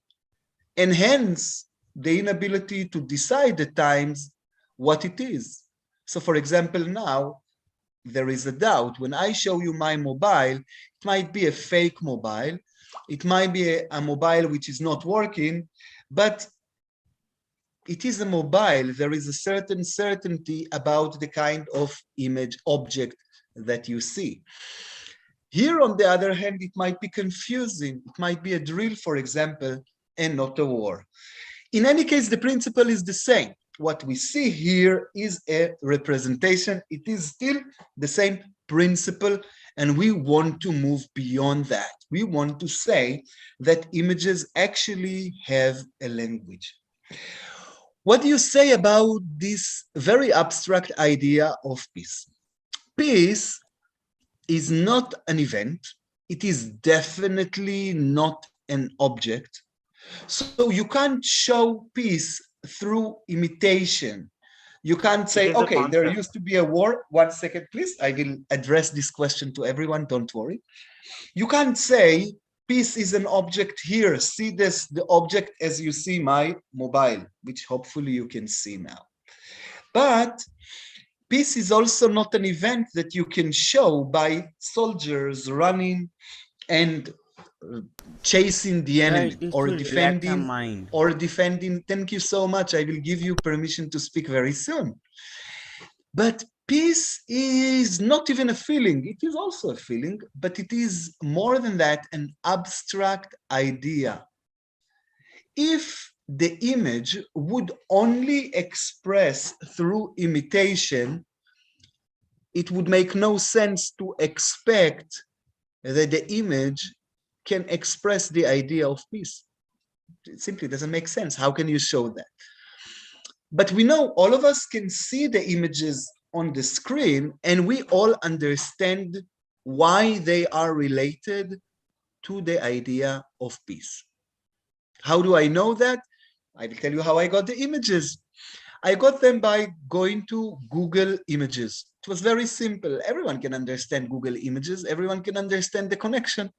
And hence, the inability to decide at times what it is. So for example, now, there is a doubt. When I show you my mobile, it might be a fake mobile. It might be a mobile which is not working, but it is a mobile. There is a certain certainty about the kind of image object that you see. Here, on the other hand, it might be confusing. It might be a drill, for example, and not a war. In any case, the principle is the same. What we see here is a representation. It is still the same principle, and we want to move beyond that. We want to say that images actually have a language. What do you say about this very abstract idea of peace? Peace is not an event. It is definitely not an object. So you can't show peace through imitation. You can't say, okay, there used to be a war. 1 second, please. I will address this question to everyone. Don't worry. You can't say peace is an object here. See this, the object as you see my mobile, which hopefully you can see now. But peace is also not an event that you can show by soldiers running and chasing the enemy or defending. Thank you so much. I will give you permission to speak very soon. But peace is not even a feeling. It is also a feeling, but it is more than that, an abstract idea. If the image would only express through imitation, it would make no sense to expect that the image can express the idea of peace. It simply doesn't make sense. How can you show that? But we know all of us can see the images on the screen, and we all understand why they are related to the idea of peace. How do I know that? I will tell you how I got the images. I got them by going to Google Images. It was very simple. Everyone can understand Google Images. Everyone can understand the connection.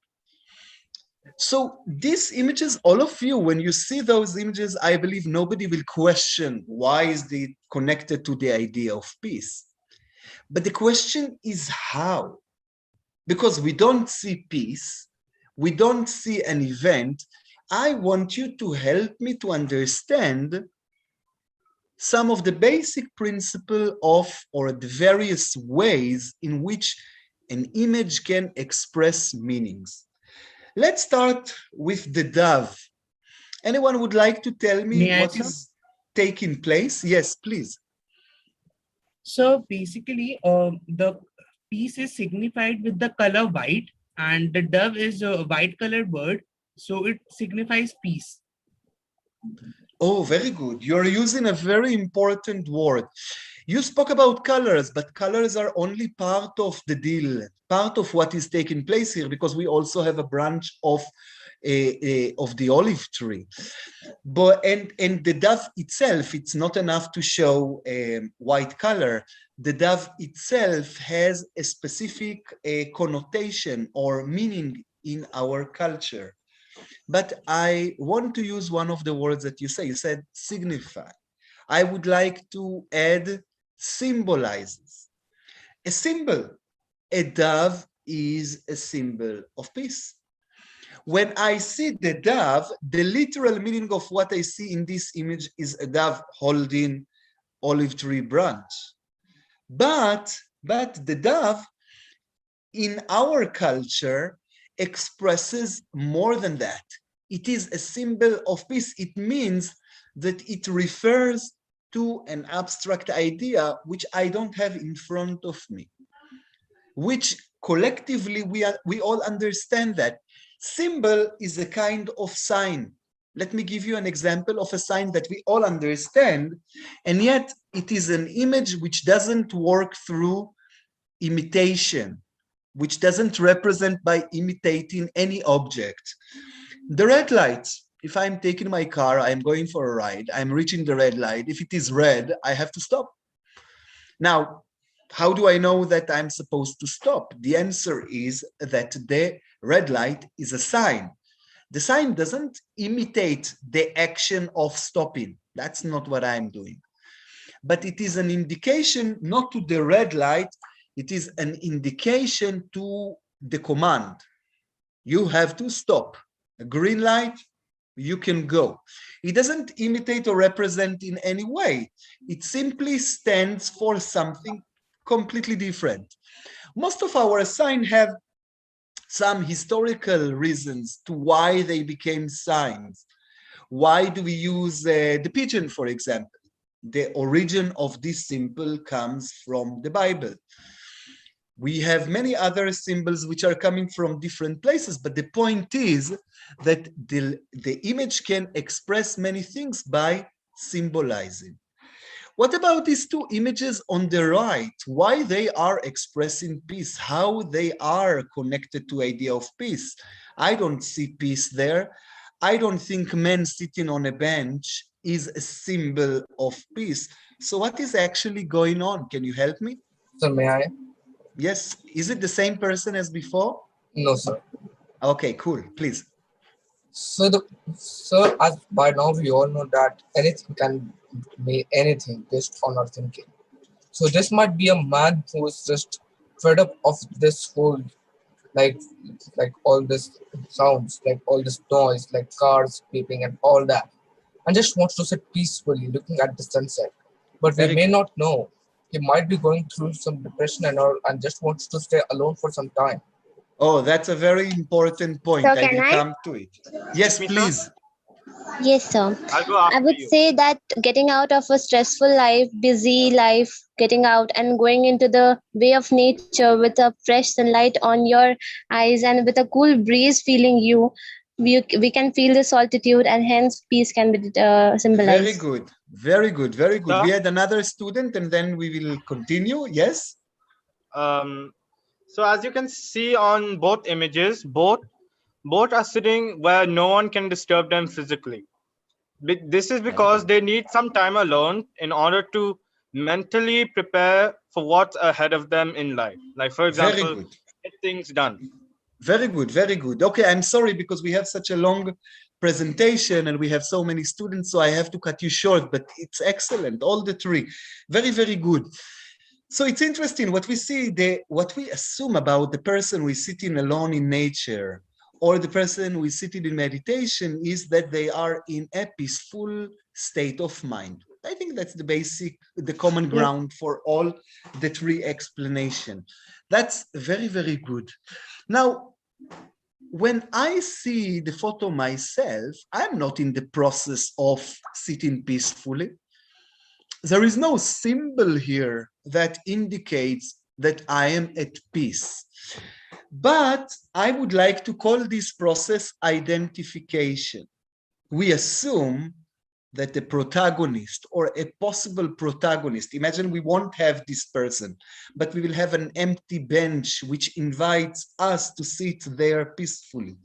So these images, all of you, when you see those images, I believe nobody will question why is it connected to the idea of peace. But the question is how? Because we don't see peace, we don't see an event. I want you to help me to understand some of the basic principle of, or the various ways in which an image can express meanings. Let's start with the dove. Anyone would like to tell me what is taking place? Yes, please. So basically, the piece is signified with the color white, and the dove is a white colored bird, So it signifies peace. Oh, very good. You're using a very important word. You spoke about colors, but colors are only part of the deal, part of what is taking place here, because we also have a branch of the olive tree. But and the dove itself, it's not enough to show white color. The dove itself has a specific connotation or meaning in our culture. But I want to use one of the words that you say. You said signify. I would like to add symbolizes. A symbol, a dove is a symbol of peace. When I see the dove, the literal meaning of what I see in this image is a dove holding olive tree branch. But the dove in our culture expresses more than that. It is a symbol of peace. It means that it refers to an abstract idea which I don't have in front of me, which collectively we all understand that. Symbol is a kind of sign. Let me give you an example of a sign that we all understand, and yet it is an image which doesn't work through imitation, which doesn't represent by imitating any object. The red light, if I'm taking my car, I'm going for a ride, I'm reaching the red light. If it is red, I have to stop. Now, how do I know that I'm supposed to stop? The answer is that the red light is a sign. The sign doesn't imitate the action of stopping. That's not what I'm doing. But it is an indication not to the red light, it is an indication to the command. You have to stop. A green light, you can go. It doesn't imitate or represent in any way. It simply stands for something completely different. Most of our signs have some historical reasons to why they became signs. Why do we use the pigeon, for example? The origin of this symbol comes from the Bible. We have many other symbols which are coming from different places, but the point is that the image can express many things by symbolizing. What about these two images on the right? Why they are expressing peace? How they are connected to idea of peace? I don't see peace there. I don't think men sitting on a bench is a symbol of peace. So what is actually going on? Can you help me? So may I? Yes. Is it the same person as before? No, sir. Okay, cool. Please. So as by now we all know that anything can be anything based on our thinking. So this might be a man who is just fed up of this whole like all this sounds, like all this noise, like cars beeping and all that, and just wants to sit peacefully looking at the sunset. But we may not know. He might be going through some depression and all and just wants to stay alone for some time. Oh, that's a very important point. So I can will I? come to it. Yes, please. Yes, sir. I'll go I after would you. say that getting out of a stressful life, busy life, getting out and going into the way of nature with a fresh sunlight on your eyes and with a cool breeze feeling you, we can feel the solitude and hence peace can be Very symbolized. good. Very good. Very good. So, We had another student and then we will continue. Yes? so as you can see on both images, both are sitting where no one can disturb them physically. This is because they need some time alone in order to mentally prepare for what's ahead of them in life. Like, for Very example, good. get things done. Very good. Very good. Okay, I'm sorry because we have such a long presentation and we have so many students, so I have to cut you short, but it's excellent. All the three. Very, very good. So it's interesting what we see, what we assume about the person who is sitting alone in nature or the person who is sitting in meditation is that they are in a peaceful state of mind. I think that's the common ground for all the three explanations. That's very, very good. Now, when I see the photo myself, I'm not in the process of sitting peacefully. There is no symbol here that indicates that I am at peace. But I would like to call this process identification. We assume that the protagonist or a possible protagonist, imagine we won't have this person, but we will have an empty bench which invites us to sit there peacefully.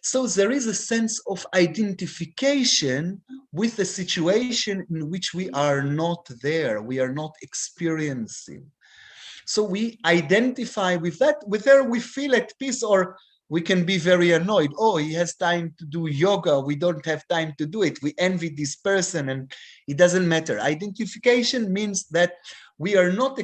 So there is a sense of identification with a situation in which we are not there, we are not experiencing. So we identify with that, whether we feel at peace or we can be very annoyed. Oh, he has time to do yoga. We don't have time to do it. We envy this person and it doesn't matter. Identification means that we are not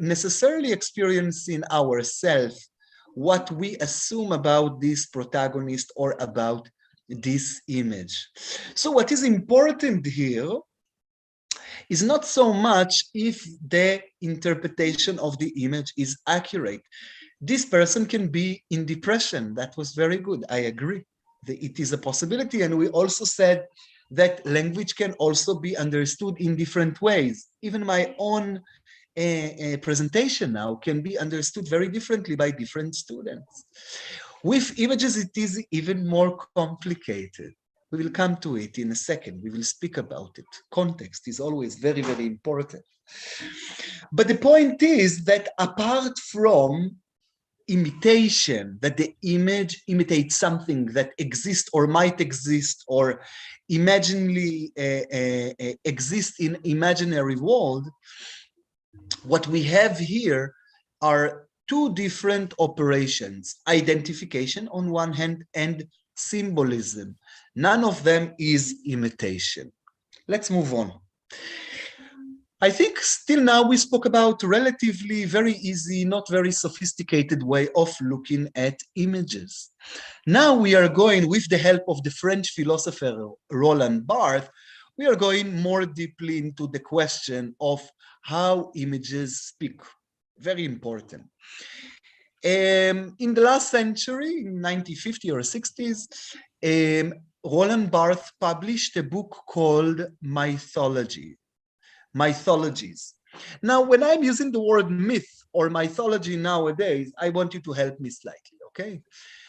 necessarily experiencing ourselves what we assume about this protagonist or about this image. So what is important here is not so much if the interpretation of the image is accurate. This person can be in depression. That was very good. I agree. It is a possibility. And we also said that language can also be understood in different ways. Even my own presentation now can be understood very differently by different students. With images, it is even more complicated. We will come to it in a second. We will speak about it. Context is always very, very important. But the point is that apart from imitation, that the image imitates something that exists or might exist or imaginally exist in imaginary world, what we have here are two different operations, identification on one hand and symbolism. None of them is imitation. Let's move on. I think still now we spoke about relatively very easy, not very sophisticated way of looking at images. Now we are going, with the help of the French philosopher Roland Barthes, we are going more deeply into the question of how images speak. Very important. In the last century, in 1950 or 60s, Roland Barthes published a book called Mythologies. Now, when I'm using the word myth or mythology nowadays, I want you to help me slightly, okay?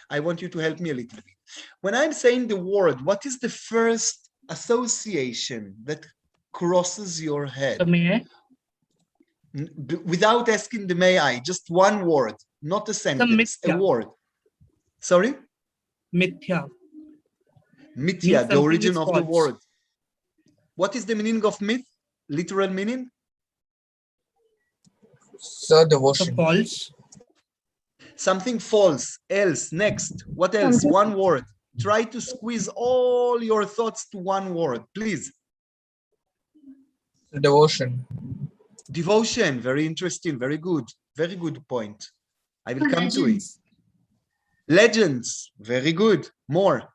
I want you to help me a little bit. When I'm saying the word, what is the first association that crosses your head? Without asking the may I, just one word, not a sentence, a word. Sorry? Mithya. Mithya, the origin of the word. What is the meaning of myth? Literal meaning? Sir, devotion. False. Something false. Else, next. What else? One word. Try to squeeze all your thoughts to one word, please. Devotion. Devotion, very interesting, very good point. I will come to it. Legends, very good. More.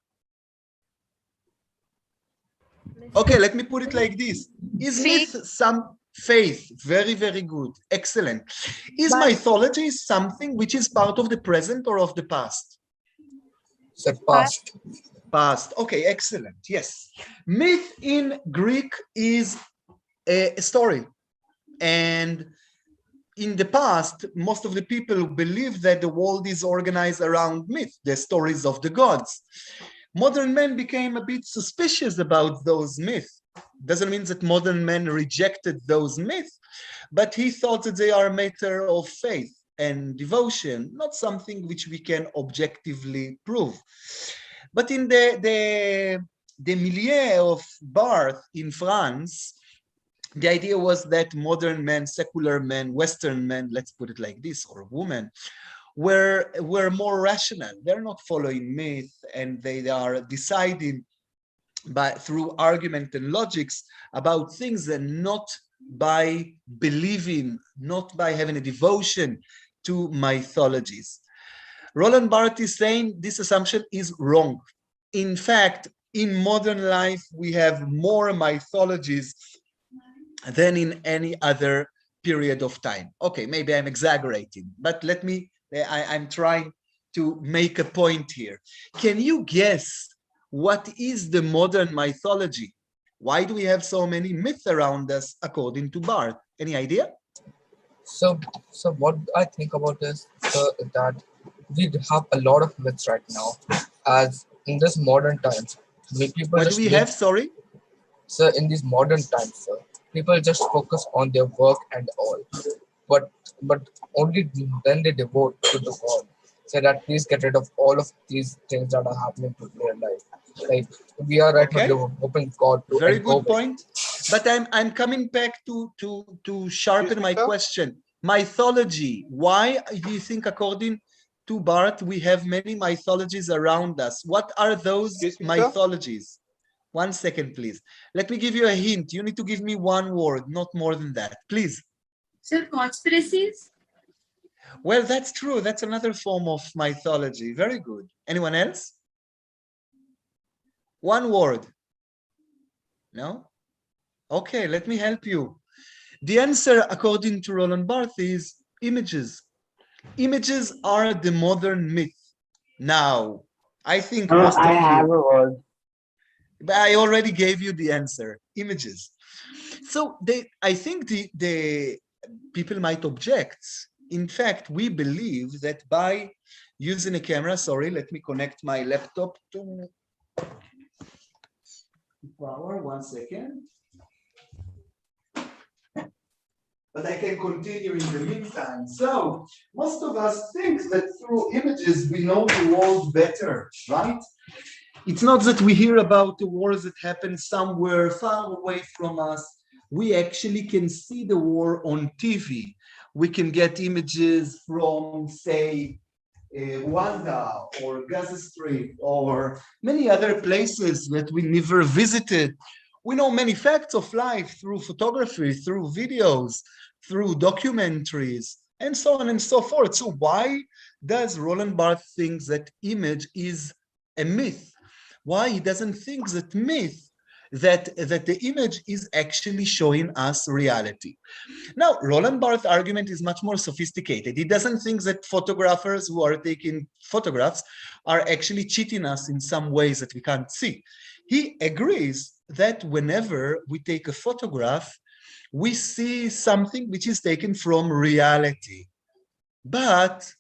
Okay, let me put it like this. Is myth some faith? Very, very good. Excellent. Is mythology something which is part of the present or of the past? Sir, past. Past. Okay, excellent. Yes. Myth in Greek is a story. And in the past, most of the people believe that the world is organized around myth, the stories of the gods. Modern men became a bit suspicious about those myths. Doesn't mean that modern men rejected those myths, but he thought that they are a matter of faith and devotion, not something which we can objectively prove. But in the milieu of Barthes in France, the idea was that modern men, secular men, Western men, let's put it like this, or women, were more rational. They're not following myth, and they are deciding through argument and logics about things, and not by believing, not by having a devotion to mythologies. Roland Barthes is saying this assumption is wrong. In fact, in modern life, we have more mythologies than in any other period of time. Okay, maybe I'm exaggerating, but I'm trying to make a point here. Can you guess what is the modern mythology? Why do we have so many myths around us according to Barthes? Any idea? So what I think about is that we have a lot of myths right now, as in this modern times, people What do just we live. have? Sorry. So in these modern times, sir, people just focus on their work and all, but only then they devote to the God. So that please get rid of all of these things that are happening to their life. Like we are right Okay. now hoping God to Very and go good point. But I'm coming back to sharpen my question. Mythology. Why do you think, according to Barth, we have many mythologies around us? What are those mythologies? 1 second, please. Let me give you a hint. You need to give me one word, not more than that, please. Sir, conspiracies? Well, that's true. That's another form of mythology. Very good. Anyone else? One word. No? Okay, let me help you. The answer, according to Roland Barthes, is images. Images are the modern myth. Now, I think most of you... But I already gave you the answer, images. So I think the people might object. In fact, we believe that by using a camera, sorry, let me connect my laptop to power, 1 second. But I can continue in the meantime. So most of us think that through images, we know the world better, right? It's not that we hear about the wars that happen somewhere far away from us. We actually can see the war on TV. We can get images from, say, Rwanda or Gaza Strip or many other places that we never visited. We know many facts of life through photography, through videos, through documentaries, and so on and so forth. So why does Roland Barthes think that image is a myth? Why he doesn't think that the image is actually showing us reality? Now, Roland Barthes' argument is much more sophisticated. He doesn't think that photographers who are taking photographs are actually cheating us in some ways that we can't see. He agrees that whenever we take a photograph, we see something which is taken from reality, but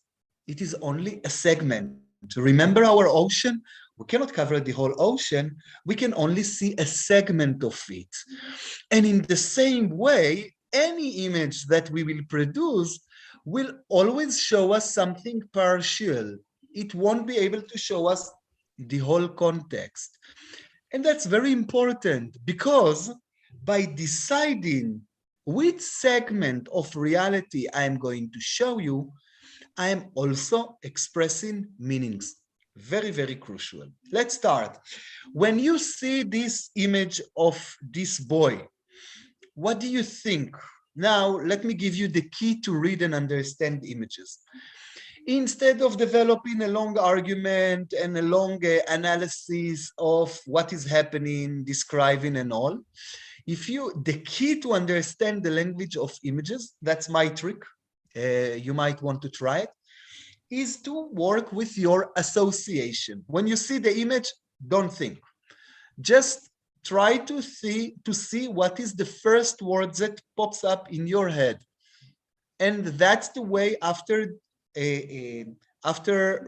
it is only a segment. Remember our ocean? We cannot cover the whole ocean. We can only see a segment of it. And in the same way, any image that we will produce will always show us something partial. It won't be able to show us the whole context. And that's very important because by deciding which segment of reality I am going to show you, I am also expressing meanings. Very, very crucial. Let's start. When you see this image of this boy, what do you think? Now, let me give you the key to read and understand images. Instead of developing a long argument and a long analysis of what is happening, describing and all, the key to understand the language of images, that's my trick, you might want to try it, is to work with your association. When you see the image, don't think. Just try to see what is the first word that pops up in your head. And that's the way after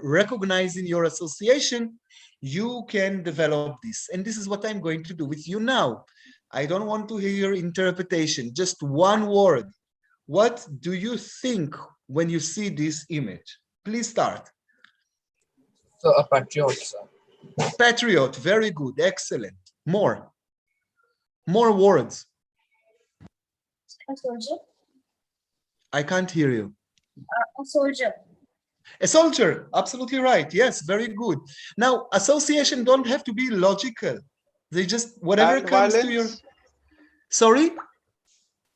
recognizing your association, you can develop this. And this is what I'm going to do with you now. I don't want to hear interpretation, just one word. What do you think when you see this image? Please start. So a patriot, sir. Patriot, very good, excellent. More words. A soldier. I can't hear you. A soldier. A soldier, absolutely right. Yes, very good. Now, association don't have to be logical. They just, whatever Child comes violence. to your... Sorry?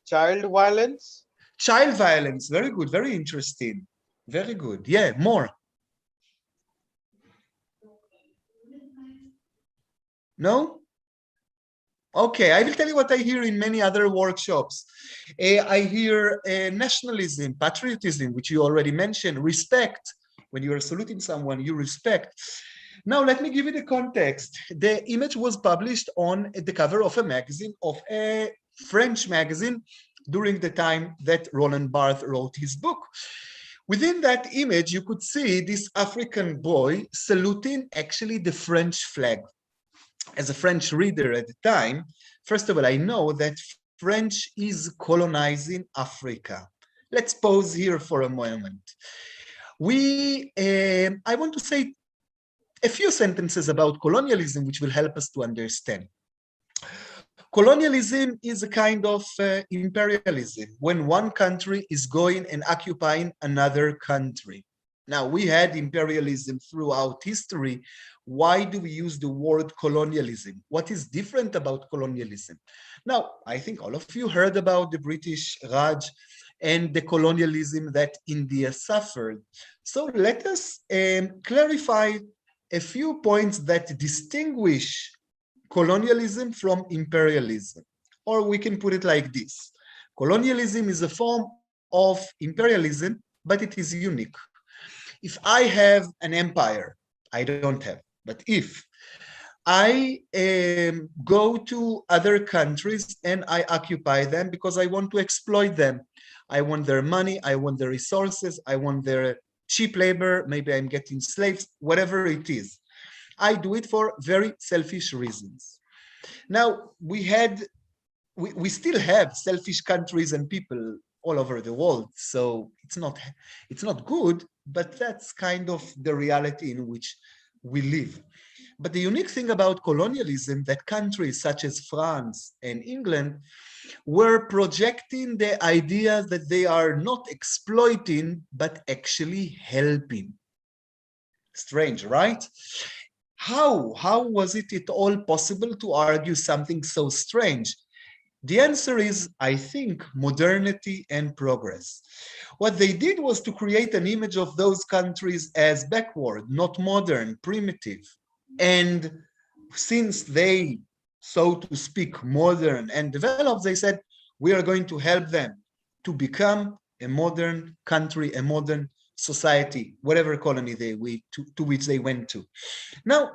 Child violence. Child violence, very good, very interesting. Very good, yeah, more. No? Okay, I will tell you what I hear in many other workshops. I hear nationalism, patriotism, which you already mentioned, respect. When you are saluting someone, you respect. Now, let me give you the context. The image was published on the cover of a magazine, of a French magazine, during the time that Roland Barthes wrote his book. Within that image, you could see this African boy saluting actually the French flag. As a French reader at the time, first of all, I know that French is colonizing Africa. Let's pause here for a moment. I want to say a few sentences about colonialism, which will help us to understand. Colonialism is a kind of imperialism when one country is going and occupying another country. Now, we had imperialism throughout history. Why do we use the word colonialism? What is different about colonialism? Now, I think all of you heard about the British Raj and the colonialism that India suffered. So let us clarify a few points that distinguish colonialism from imperialism. Or we can put it like this. Colonialism is a form of imperialism, but it is unique. If I have an empire, I don't have, but if I go to other countries and I occupy them because I want to exploit them. I want their money, I want their resources, I want their cheap labor, maybe I'm getting slaves, whatever it is. I do it for very selfish reasons. Now, we still have selfish countries and people all over the world, so it's not good, but that's kind of the reality in which we live. But the unique thing about colonialism that countries such as France and England were projecting the idea that they are not exploiting, but actually helping. Strange, right? How was it at all possible to argue something so strange? The answer is, I think, modernity and progress. What they did was to create an image of those countries as backward, not modern, primitive. And since they, so to speak, modern and developed, they said, we are going to help them to become a modern country, a modern society, whatever colony to which they went to. Now,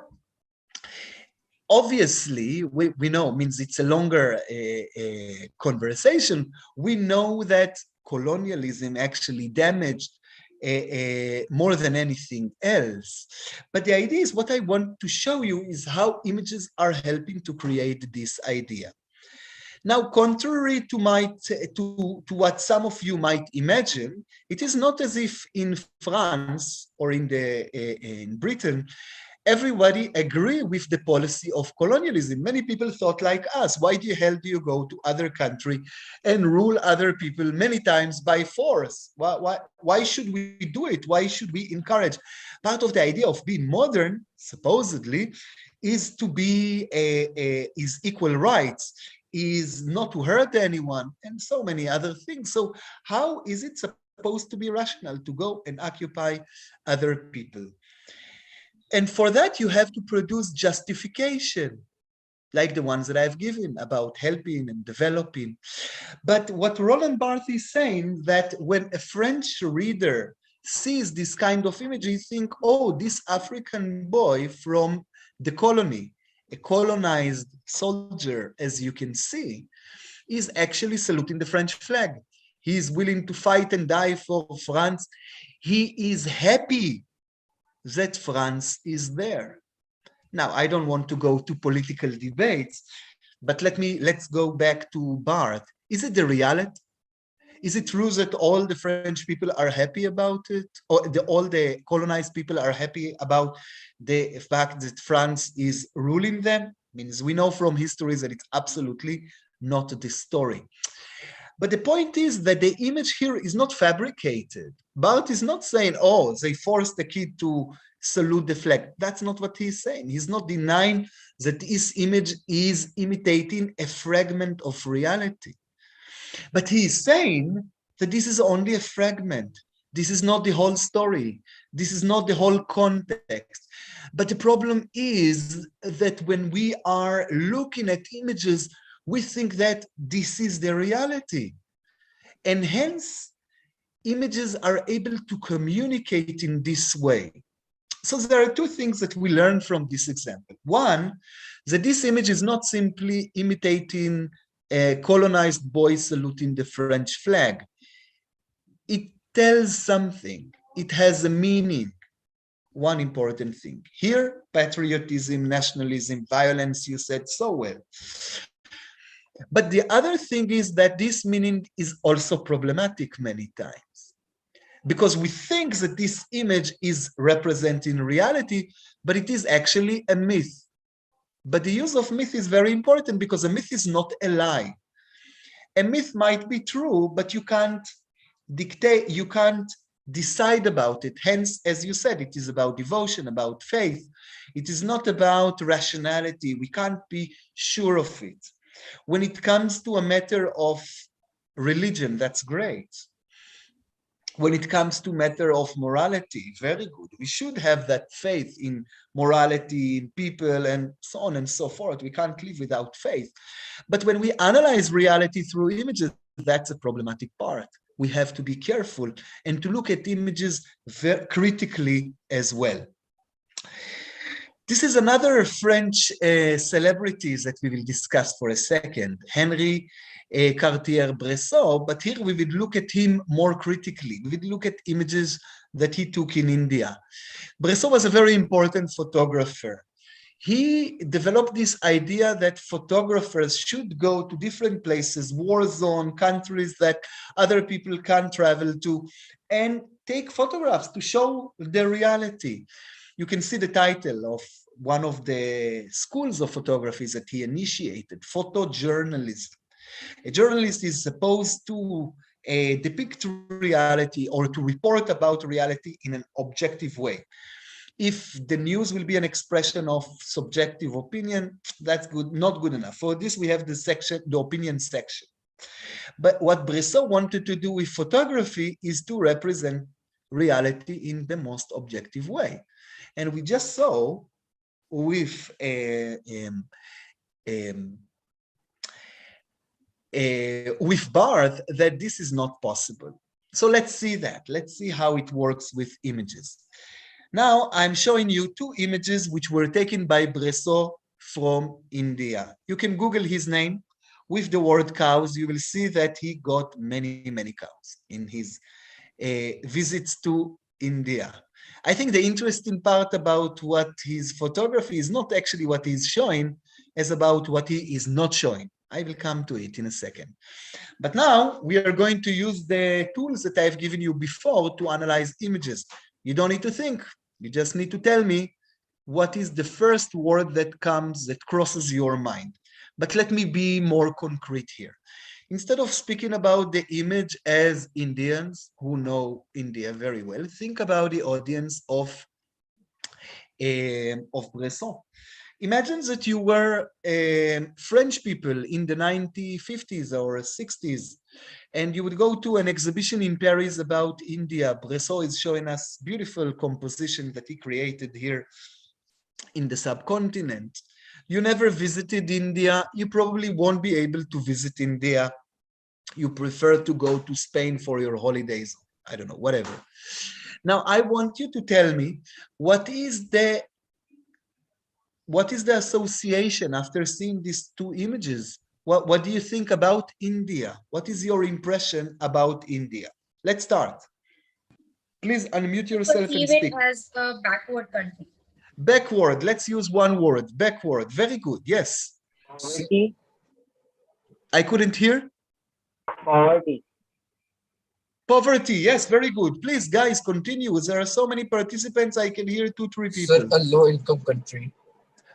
obviously, we know, means it's a longer conversation. We know that colonialism actually damaged more than anything else. But the idea is, what I want to show you is how images are helping to create this idea. Now, contrary to what some of you might imagine, it is not as if in France or in Britain, everybody agree with the policy of colonialism. Many people thought like us, why the hell do you go to other country and rule other people many times by force? Why should we do it? Why should we encourage? Part of the idea of being modern, supposedly, is to be is equal rights, is not to hurt anyone, and so many other things. So how is it supposed to be rational to go and occupy other people? And for that, you have to produce justification, like the ones that I've given about helping and developing. But what Roland Barthes is saying, that when a French reader sees this kind of image, you think, oh, this African boy from the colony, a colonized soldier, as you can see, is actually saluting the French flag. He is willing to fight and die for France. He is happy that France is there. Now, I don't want to go to political debates, but let's go back to Barthes. Is it the reality? Is it true that all the French people are happy about it? Or all the colonized people are happy about the fact that France is ruling them? Means we know from history that it's absolutely not the story. But the point is that the image here is not fabricated. Barthes is not saying, oh, they forced the kid to salute the flag. That's not what he's saying. He's not denying that this image is imitating a fragment of reality. But he is saying that this is only a fragment. This is not the whole story. This is not the whole context. But the problem is that when we are looking at images, we think that this is the reality. And hence, images are able to communicate in this way. So there are two things that we learn from this example. One, that this image is not simply imitating a colonized boy saluting the French flag. It tells something. It has a meaning. One important thing. Here, patriotism, nationalism, violence, you said so well. But the other thing is that this meaning is also problematic many times, because we think that this image is representing reality, but it is actually a myth. But the use of myth is very important because a myth is not a lie. A myth might be true, but you can't dictate, you can't decide about it. Hence, as you said, it is about devotion, about faith. It is not about rationality. We can't be sure of it. When it comes to a matter of religion, that's great. When it comes to matter of morality, very good. We should have that faith in morality, in people, and so on and so forth. We can't live without faith. But when we analyze reality through images, that's a problematic part. We have to be careful and to look at images very critically as well. This is another French celebrity that we will discuss for a second, Henry Cartier-Bresson, but here we will look at him more critically. We will look at images that he took in India. Bresson was a very important photographer. He developed this idea that photographers should go to different places, war zone, countries that other people can't travel to, and take photographs to show the reality. You can see the title of one of the schools of photography that he initiated, photojournalism. A journalist is supposed to depict reality or to report about reality in an objective way. If the news will be an expression of subjective opinion, that's good, not good enough. For this, we have the section, the opinion section. But what Bresson wanted to do with photography is to represent reality in the most objective way. And we just saw with Barth that this is not possible. So let's see that. Let's see how it works with images. Now I'm showing you two images which were taken by Bresson from India. You can Google his name with the word cows. You will see that he got many, many cows in his visits to India. I think the interesting part about what his photography is not actually what he's showing, as about what he is not showing. I will come to it in a second. But now we are going to use the tools that I've given you before to analyze images. You don't need to think. You just need to tell me what is the first word that comes, that crosses your mind. But let me be more concrete here. Instead of speaking about the image as Indians who know India very well, think about the audience of Bresson. Imagine that you were French people in the 1950s or 60s, and you would go to an exhibition in Paris about India. Bresson is showing us beautiful composition that he created here in the subcontinent. You never visited India. You probably won't be able to visit India. You prefer to go to Spain for your holidays. I don't know, whatever. Now, I want you to tell me what is the association after seeing these two images? What do you think about India? What is your impression about India? Let's start. Please unmute yourself and speak. Perceive it as a backward country. Backward. Let's use one word. Backward. Very good. Yes. Poverty. I couldn't hear. Poverty. Poverty. Yes, very good. Please, guys, continue. There are so many participants. I can hear 2-3 people. Sir, a low-income country.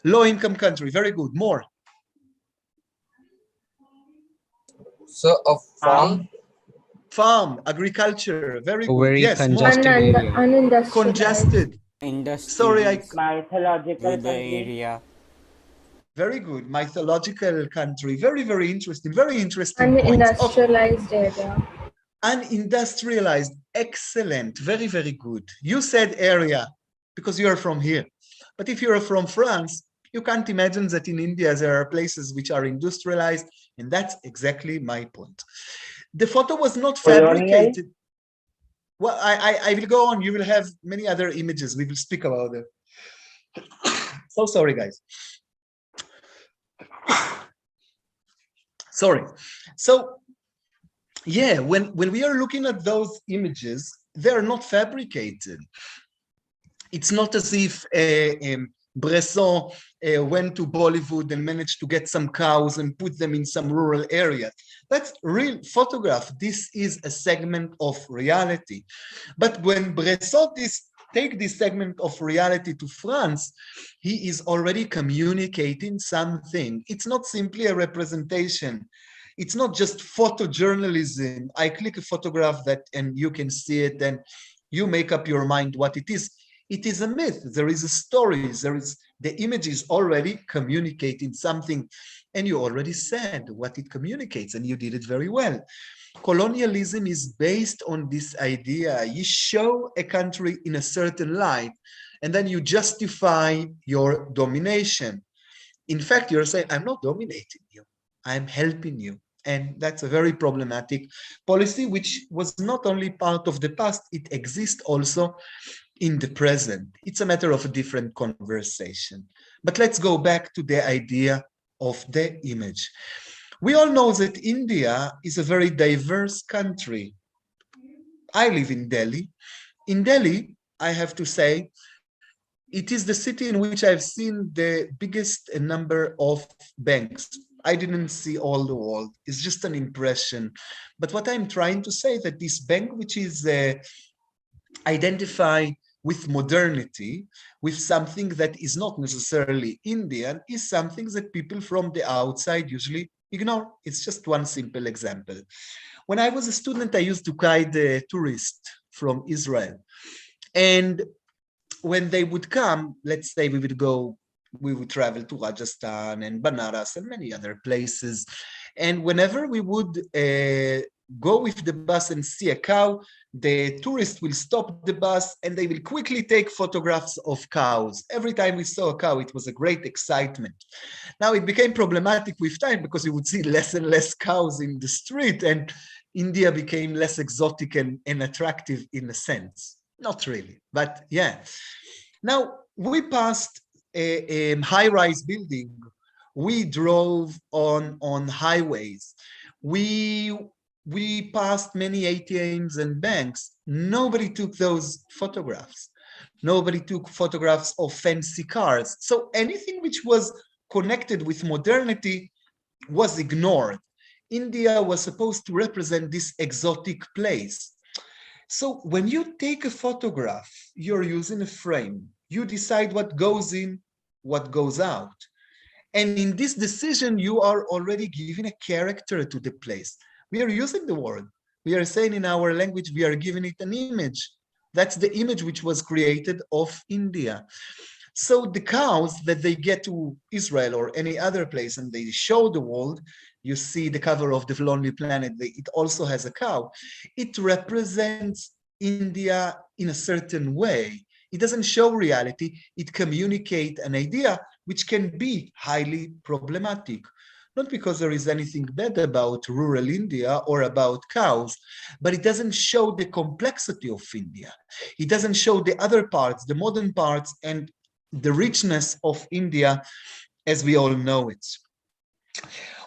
Low-income country. Very good. More. Sir, a farm. Farm, agriculture. Very A good. very Yes, more. congested area. Unindustrialized. Congested. Sorry, Mythological country. area. Very good. Mythological country. Very, very interesting. Very interesting points. Unindustrialized area. Unindustrialized. Excellent. Very, very good. You said area because you are from here. But if you're from France, you can't imagine that in India there are places which are industrialized, and that's exactly my point. The photo was not fabricated. Well, I will go on. You will have many other images. We will speak about them. So sorry, guys. Sorry. So yeah, when we are looking at those images, they are not fabricated. It's not as if Bresson went to Bollywood and managed to get some cows and put them in some rural area. That's real photograph. This is a segment of reality. But when Bresson take this segment of reality to France, he is already communicating something. It's not simply a representation. It's not just photojournalism. I click a photograph that and you can see it and you make up your mind what it is. It is a myth. There is a story. The image is already communicating something, and you already said what it communicates, and you did it very well. Colonialism is based on this idea. You show a country in a certain light, and then you justify your domination. In fact, you're saying, I'm not dominating you, I'm helping you. And that's a very problematic policy, which was not only part of the past, it exists also in the present. It's a matter of a different conversation. But let's go back to the idea of the image. We all know that India is a very diverse country. I live in Delhi. In Delhi, I have to say, it is the city in which I've seen the biggest number of banks. I didn't see all the world. It's just an impression. But what I'm trying to say that this bank, which is identified with modernity, with something that is not necessarily Indian, is something that people from the outside usually ignore. It's just one simple example. When I was a student, I used to guide tourists from Israel. And when they would come, let's say we would travel to Rajasthan and Banaras and many other places. And whenever we would go with the bus and see a cow, the tourist will stop the bus and they will quickly take photographs of cows. Every time we saw a cow, it was a great excitement. Now it became problematic with time because you would see less and less cows in the street, and India became less exotic and attractive in a sense. Not really, but yeah. Now we passed a high-rise building. We drove on highways. We passed many ATMs and banks. Nobody took those photographs. Nobody took photographs of fancy cars. So anything which was connected with modernity was ignored. India was supposed to represent this exotic place. So when you take a photograph, you're using a frame. You decide what goes in, what goes out. And in this decision, you are already giving a character to the place. We are using the word. We are saying in our language, we are giving it an image. That's the image which was created of India. So the cows that they get to Israel or any other place and they show the world, you see the cover of the Lonely Planet, it also has a cow. It represents India in a certain way. It doesn't show reality, it communicates an idea which can be highly problematic. Not because there is anything bad about rural India or about cows, but it doesn't show the complexity of India. It doesn't show the other parts, the modern parts, and the richness of India as we all know it.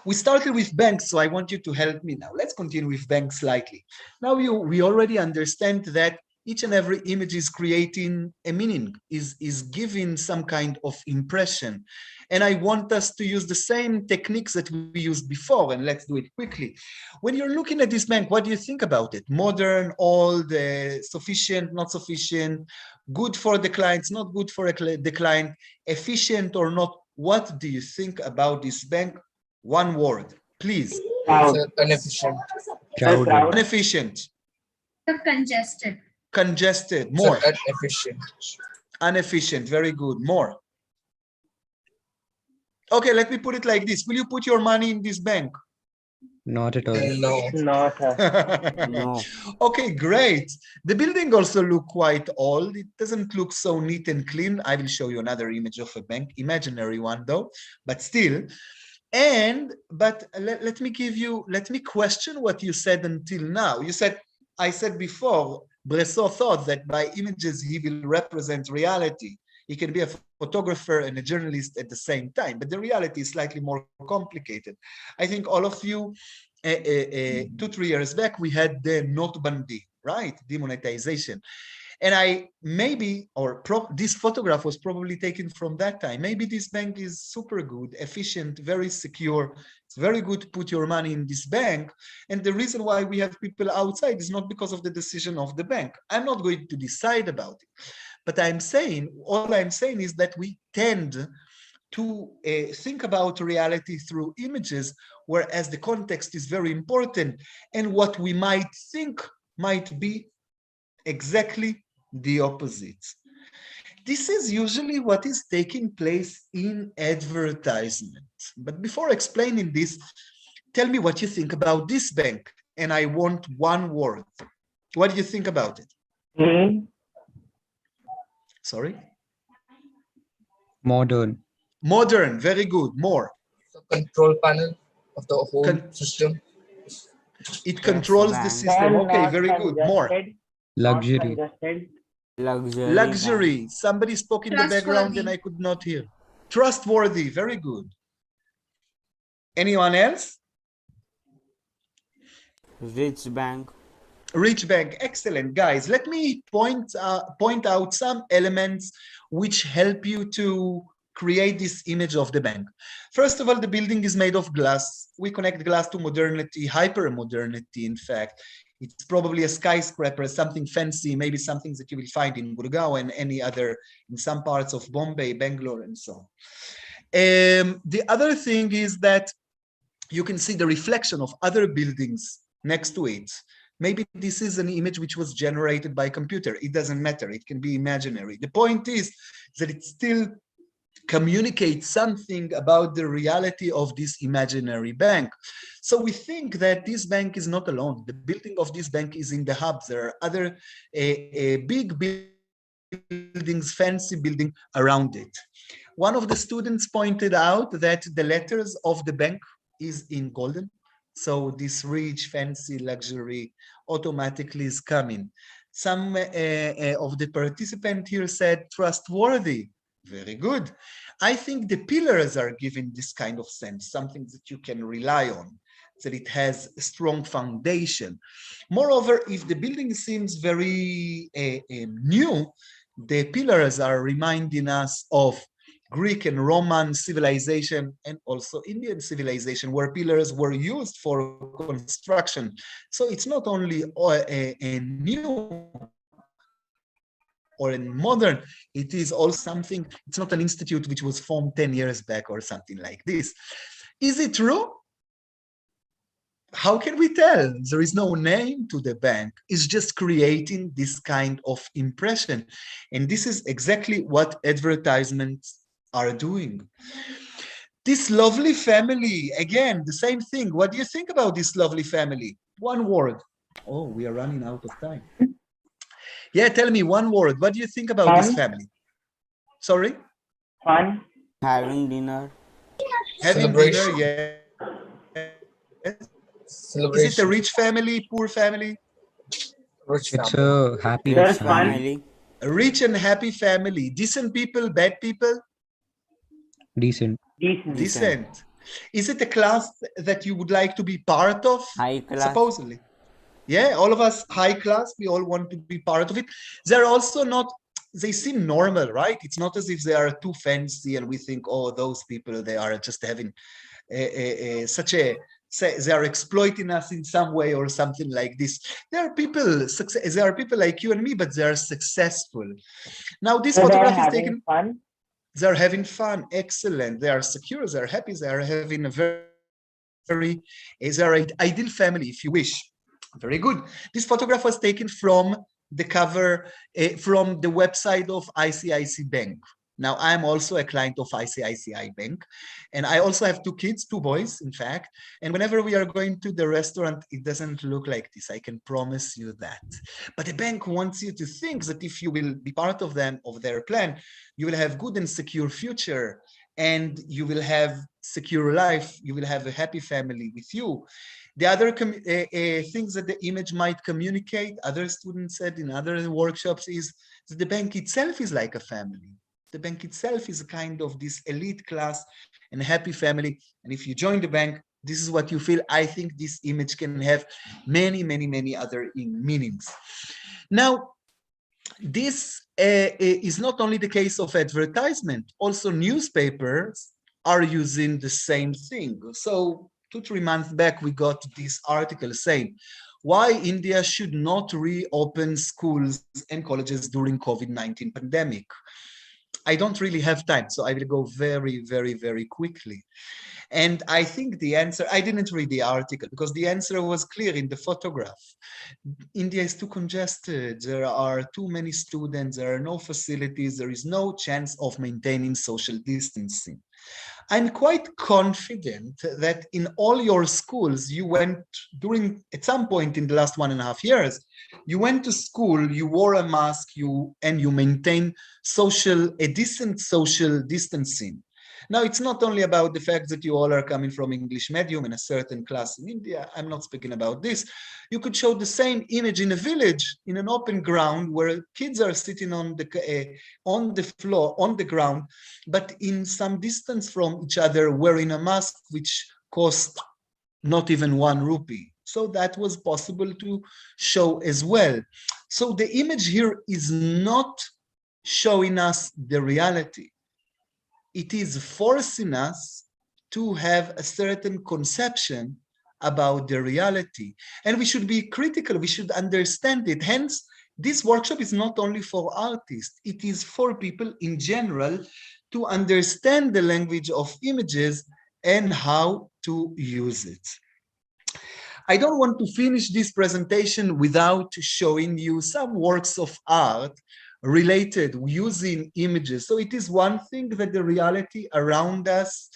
We started with banks, so I want you to help me now. Let's continue with banks slightly. Now we already understand that each and every image is creating a meaning, is giving some kind of impression. And I want us to use the same techniques that we used before, and let's do it quickly. When you're looking at this bank, what do you think about it? Modern, old, sufficient, not sufficient, good for the clients, not good for the client, efficient or not? What do you think about this bank? One word, please. Inefficient. Crowded. Inefficient. Congested. Congested. More. Inefficient. Inefficient. Very good. More. Okay, let me put it like this. Will you put your money in this bank? Not at all. No. No, sir. No. Okay, great. The building also look quite old. It doesn't look so neat and clean. I will show you another image of a bank, imaginary one though, but still. But let me question what you said until now. I said before, Bresson thought that by images he will represent reality. He can be a photographer and a journalist at the same time, but the reality is slightly more complicated. I think all of you, 2-3 years back, we had the Notbandi, right? Demonetization. And this photograph was probably taken from that time. Maybe this bank is super good, efficient, very secure. It's very good to put your money in this bank. And the reason why we have people outside is not because of the decision of the bank. I'm not going to decide about it. But all I'm saying is that we tend to think about reality through images, whereas the context is very important. And what we might think might be exactly the opposite. This is usually what is taking place in advertisement. But before explaining this, tell me what you think about this bank. And I want one word. What do you think about it? Sorry? Modern. Modern, very good. More. The control panel of the whole system. It controls the system. Okay, very good. More. Luxury. Luxury. Somebody spoke in the background and I could not hear. Trustworthy. Very good. Anyone else? Rich bank. Rich bank. Excellent, guys. Let me point out some elements which help you to create this image of the bank. First of all, the building is made of glass. We connect glass to modernity, hyper-modernity, in fact. It's probably a skyscraper, something fancy, maybe something that you will find in Gurgaon and any other, in some parts of Bombay, Bangalore, and so on. The other thing is that you can see the reflection of other buildings next to it. Maybe this is an image which was generated by computer. It doesn't matter. It can be imaginary. The point is that it still communicates something about the reality of this imaginary bank. So we think that this bank is not alone. The building of this bank is in the hubs. There are other big buildings, fancy building around it. One of the students pointed out that the letters of the bank is in golden. So this rich, fancy luxury automatically is coming. Some of the participants here said trustworthy. Very good. I think the pillars are giving this kind of sense, something that you can rely on, that it has a strong foundation. Moreover, if the building seems very new, the pillars are reminding us of Greek and Roman civilization and also Indian civilization, where pillars were used for construction. So it's not only a new or in modern, it is also something, it's not an institute which was formed 10 years back or something like this. Is it true? How can we tell? There is no name to the bank. It's just creating this kind of impression. And this is exactly what advertisements are doing. This lovely family, again, the same thing. What do you think about this lovely family? One word. Oh, we are running out of time. Yeah, tell me one word. What do you think about this family? Sorry? Fun. Having dinner. Having dinner, yeah. Is it a rich family, poor family? Rich It's family. a happy Family. A rich and happy family. Decent people, bad people? Decent. Decent. Is it a class that you would like to be part of? High class. Supposedly. Yeah, all of us high class, we all want to be part of it. They're also not, they seem normal, right? It's not as if they are too fancy and we think, oh, those people, they are just having they are exploiting us in some way or something like this. There are people like you and me, but they are successful. Now this photograph is taken. Fun. They're having fun. Excellent. They are secure. They're happy. They are having a very ideal family, if you wish. Very good. This photograph was taken from the cover, from the website of ICICI Bank. Now, I'm also a client of ICICI Bank, and I also have 2 kids, 2 boys, in fact. And whenever we are going to the restaurant, it doesn't look like this. I can promise you that. But the bank wants you to think that if you will be part of their plan, you will have good and secure future, and you will have secure life. You will have a happy family with you. The other things that the image might communicate, other students said in other workshops, is that the bank itself is like a family. The bank itself is a kind of this elite class and happy family. And if you join the bank, this is what you feel. I think this image can have many, many, many other meanings. Now, this is not only the case of advertisement, also newspapers are using the same thing. So 2-3 months back, we got this article saying why India should not reopen schools and colleges during COVID-19 pandemic. I don't really have time, so I will go very, very, very quickly. And I think the answer, I didn't read the article because the answer was clear in the photograph. India is too congested. There are too many students. There are no facilities. There is no chance of maintaining social distancing. I'm quite confident that in all your schools, you went during, at some point in the last 1.5 years, you went to school, you wore a mask, and you maintain a decent social distancing. Now, it's not only about the fact that you all are coming from English medium in a certain class in India. I'm not speaking about this. You could show the same image in a village, in an open ground where kids are sitting on the floor, on the ground, but in some distance from each other, wearing a mask, which cost not even 1 rupee. So that was possible to show as well. So the image here is not showing us the reality. It is forcing us to have a certain conception about the reality. And we should be critical, we should understand it. Hence, this workshop is not only for artists, it is for people in general to understand the language of images and how to use it. I don't want to finish this presentation without showing you some works of art related using images. So it is one thing that the reality around us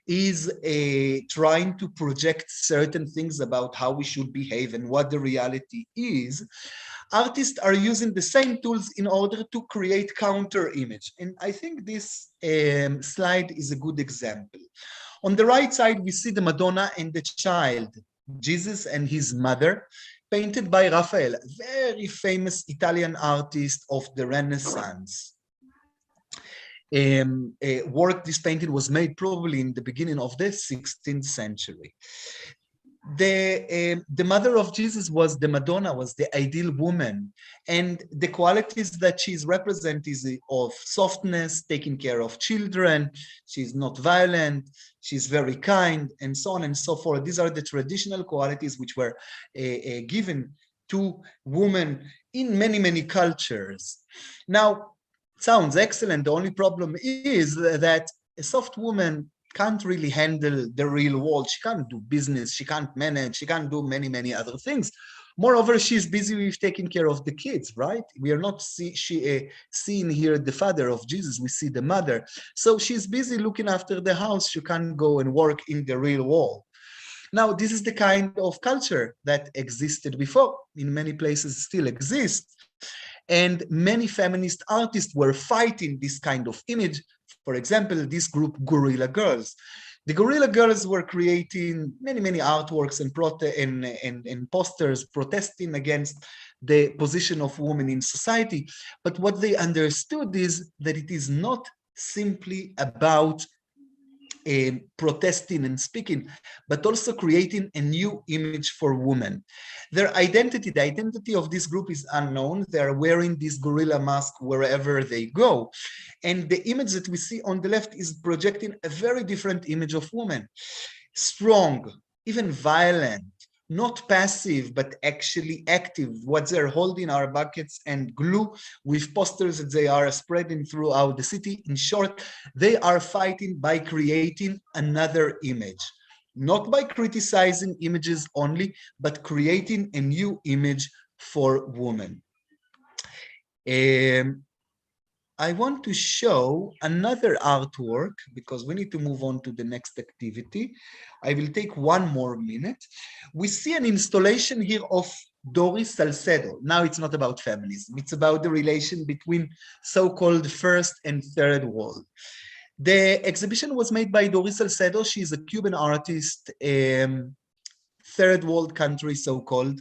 is trying to project certain things about how we should behave and what the reality is. Artists are using the same tools in order to create counter image. And I think this slide is a good example. On the right side, we see the Madonna and the child, Jesus and his mother, painted by Raphael, a very famous Italian artist of the Renaissance. This painting was made probably in the beginning of the 16th century. The mother of Jesus was the Madonna, was the ideal woman, and the qualities that she's representing is of softness, taking care of children, she's not violent, she's very kind, and so on and so forth. These are the traditional qualities which were given to women in many, many cultures. Now, sounds excellent. The only problem is that a soft woman can't really handle the real world. She can't do business, she can't manage, she can't do many, many other things. Moreover, she's busy with taking care of the kids, right? We are not seeing here the father of Jesus, we see the mother. So she's busy looking after the house, she can't go and work in the real world. Now, this is the kind of culture that existed before, in many places still exists. And many feminist artists were fighting this kind of image. For example, this group, Guerrilla Girls. The Guerrilla Girls were creating many, many artworks and posters protesting against the position of women in society. But what they understood is that it is not simply about protesting and speaking, but also creating a new image for women. Their identity, the identity of this group is unknown. They're wearing this gorilla mask wherever they go. And the image that we see on the left is projecting a very different image of women. Strong, even violent, not passive, but actually active. What they're holding are buckets and glue with posters that they are spreading throughout the city. In short, they are fighting by creating another image, not by criticizing images only, but creating a new image for women. I want to show another artwork because we need to move on to the next activity. I will take 1 more minute. We see an installation here of Doris Salcedo. Now it's not about feminism. It's about the relation between so-called first and third world. The exhibition was made by Doris Salcedo. She's a Cuban artist, third world country so-called.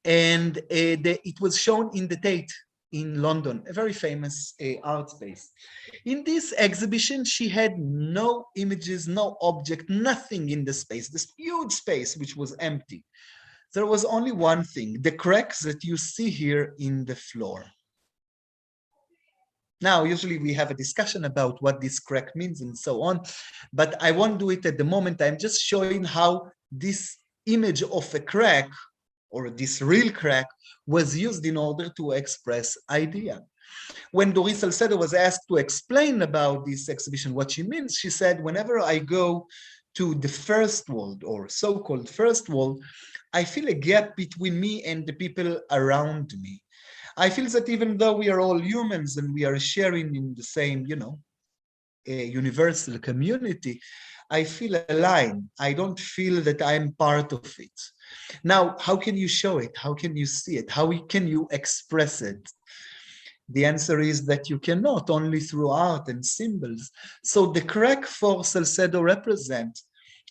And it was shown in the Tate in London, a very famous art space. In this exhibition, she had no images, no object, nothing in the space, this huge space which was empty. There was only one thing, the cracks that you see here in the floor. Now, usually we have a discussion about what this crack means and so on, but I won't do it at the moment. I'm just showing how this image of a crack or this real crack was used in order to express idea. When Doris Salcedo was asked to explain about this exhibition, what she means, she said, whenever I go to the first world or so-called first world, I feel a gap between me and the people around me. I feel that even though we are all humans and we are sharing in the same, a universal community, I feel a line. I don't feel that I'm part of it. Now, how can you show it? How can you see it? How can you express it? The answer is that you cannot, only through art and symbols. So the crack for Salcedo represents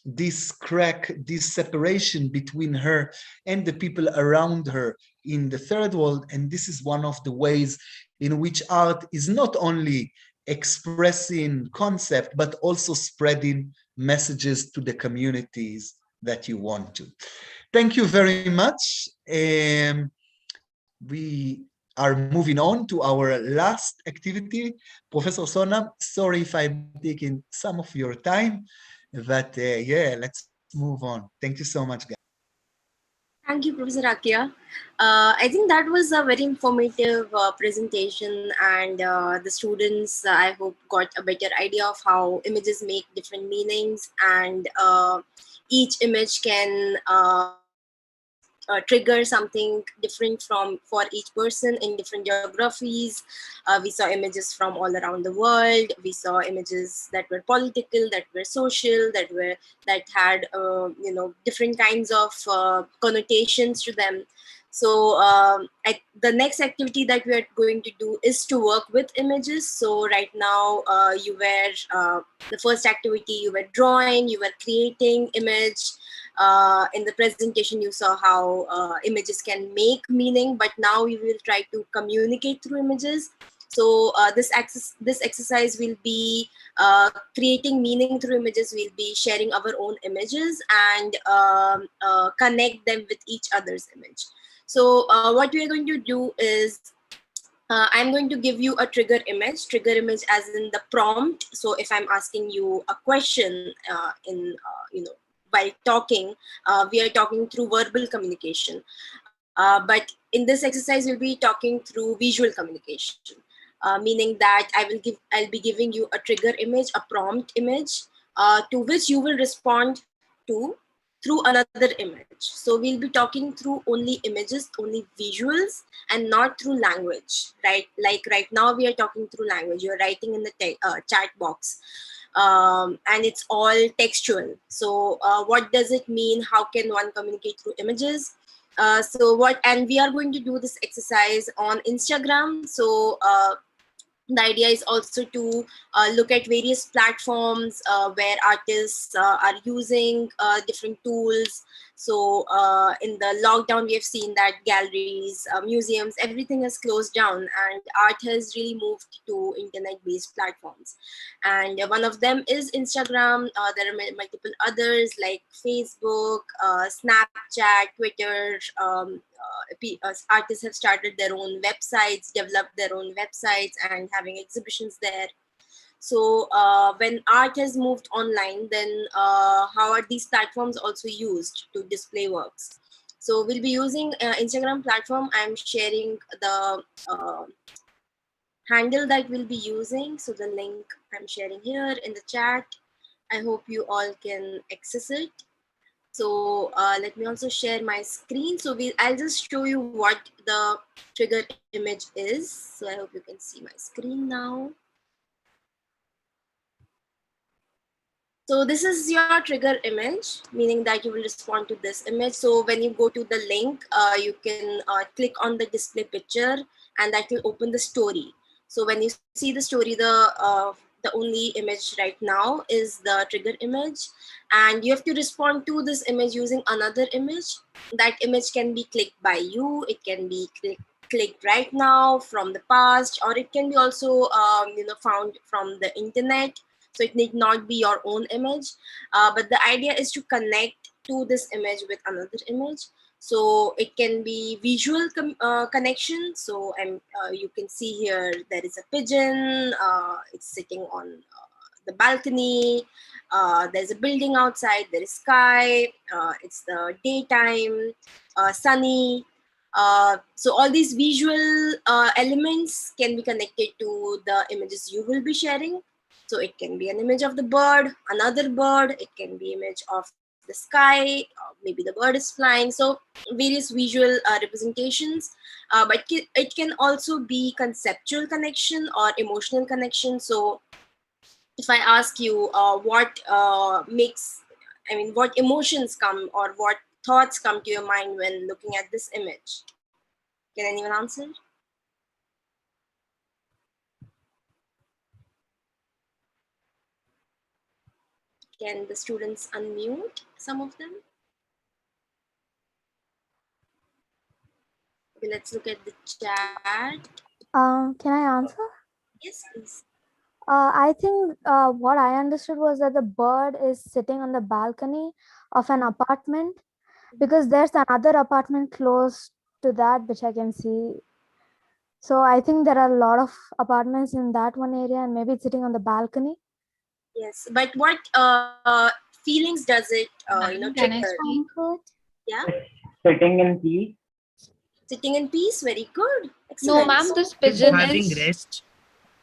this crack, this separation between her and the people around her in the third world. And this is one of the ways in which art is not only expressing concept, but also spreading messages to the communities that you want to. Thank you very much. We are moving on to our last activity. Professor Sonam, sorry if I'm taking some of your time, but yeah, let's move on. Thank you so much, guys. Thank you, Professor Akia. I think that was a very informative presentation, and the students, I hope, got a better idea of how images make different meanings, and each image can trigger something different for each person in different geographies. We saw images from all around the world. We saw images that were political, that were social, that had different kinds of connotations to them. So the next activity that we are going to do is to work with images. So right now you were the first activity, you were drawing, you were creating image. In the presentation, you saw how images can make meaning, but now we will try to communicate through images. So this exercise will be creating meaning through images. We'll be sharing our own images and connect them with each other's image. So what we are going to do is I'm going to give you a trigger image as in the prompt. So if I'm asking you a question while talking, we are talking through verbal communication. But in this exercise, we'll be talking through visual communication, meaning that I'll be giving you a trigger image, a prompt image, to which you will respond to through another image. So we'll be talking through only images, only visuals, and not through language, right? Like right now we are talking through language. You're writing in the chat box. And it's all textual. So what does it mean? How can one communicate through images? And we are going to do this exercise on Instagram. So the idea is also to look at various platforms where artists are using different tools. So in the lockdown, we have seen that galleries, museums, everything has closed down, and art has really moved to internet-based platforms. And one of them is Instagram. There are multiple others like Facebook, Snapchat, Twitter. Artists have started their own websites, developed their own websites, and having exhibitions there. So when art has moved online, then how are these platforms also used to display works? So we'll be using Instagram platform. I'm sharing the handle that we'll be using. So the link I'm sharing here in the chat. I hope you all can access it. So let me also share my screen. So I'll just show you what the trigger image is. So I hope you can see my screen now. So this is your trigger image, meaning that you will respond to this image. So when you go to the link, you can click on the display picture, and that will open the story. So when you see the story, the only image right now is the trigger image, and you have to respond to this image using another image. That image can be clicked by you, it can be clicked clicked right now, from the past, or it can be also found from the internet. So it need not be your own image, but the idea is to connect to this image with another image. So it can be visual connection. So you can see here there is a pigeon. It's sitting on the balcony. There's a building outside. There is sky. It's the daytime, sunny. So all these visual elements can be connected to the images you will be sharing. So it can be an image of the bird, another bird. It can be image of the sky. Maybe the bird is flying. So various visual representations. But it can also be conceptual connection or emotional connection. So if I ask you what what emotions come or what thoughts come to your mind when looking at this image, can anyone answer? Can the students unmute some of them? Okay, let's look at the chat. Can I answer? Yes, please. I think what I understood was that the bird is sitting on the balcony of an apartment because there's another apartment close to that which I can see. So I think there are a lot of apartments in that one area and maybe it's sitting on the balcony. Yes, but what feelings does it Can I trigger? speak? Yeah, Sitting in peace. sitting in peace. Very good. No, Excellent. ma'am, this It's pigeon having is rest.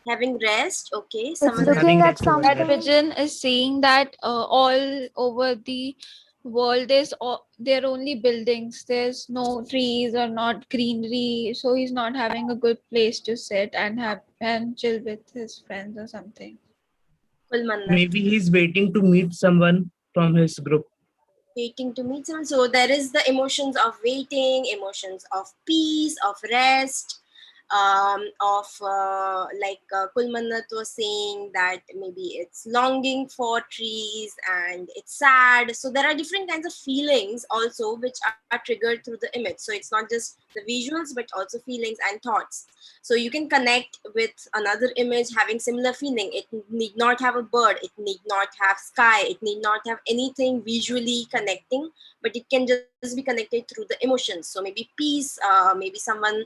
Having rest. Okay, It's someone looking Having at rest over that there. something. pigeon is saying that all over the world there are only buildings. There's no trees or not greenery, so he's not having a good place to sit and have and chill with his friends or something. Kulmanna. Maybe he's waiting to meet someone from his group. Waiting to meet someone. So there is the emotions of waiting, emotions of peace, of rest, of like Kulmanat was saying that maybe it's longing for trees and it's sad. So there are different kinds of feelings also which are triggered through the image. So it's not just the visuals but also feelings and thoughts. So you can connect with another image having similar feeling. It need not have a bird, it need not have sky, it need not have anything visually connecting, but it can just be connected through the emotions. So maybe peace, maybe someone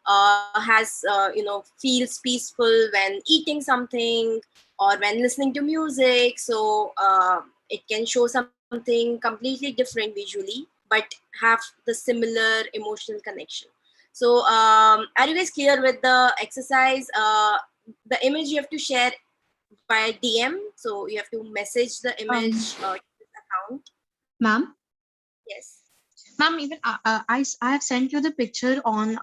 has feels peaceful when eating something or when listening to music. So it can show something completely different visually but have the similar emotional connection. So are you guys clear with the exercise? The image you have to share via DM. So you have to message the image to this account. Ma'am, Yes. ma'am, even I have sent you the picture on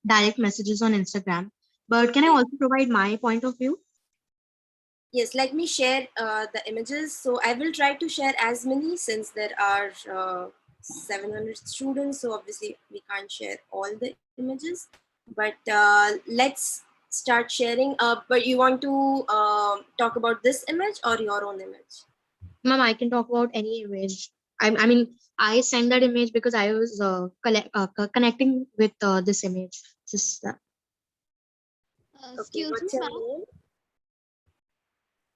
direct messages on Instagram. But can I also provide my point of view? Yes, let me share the images. So I will try to share as many since there are 700 students. So obviously we can't share all the images. But let's start sharing. But you want to talk about this image or your own image? Ma'am, I can talk about any image. I mean, I sent that image because I was connecting with this image. Just Okay, Excuse what's me, your ma'am. name?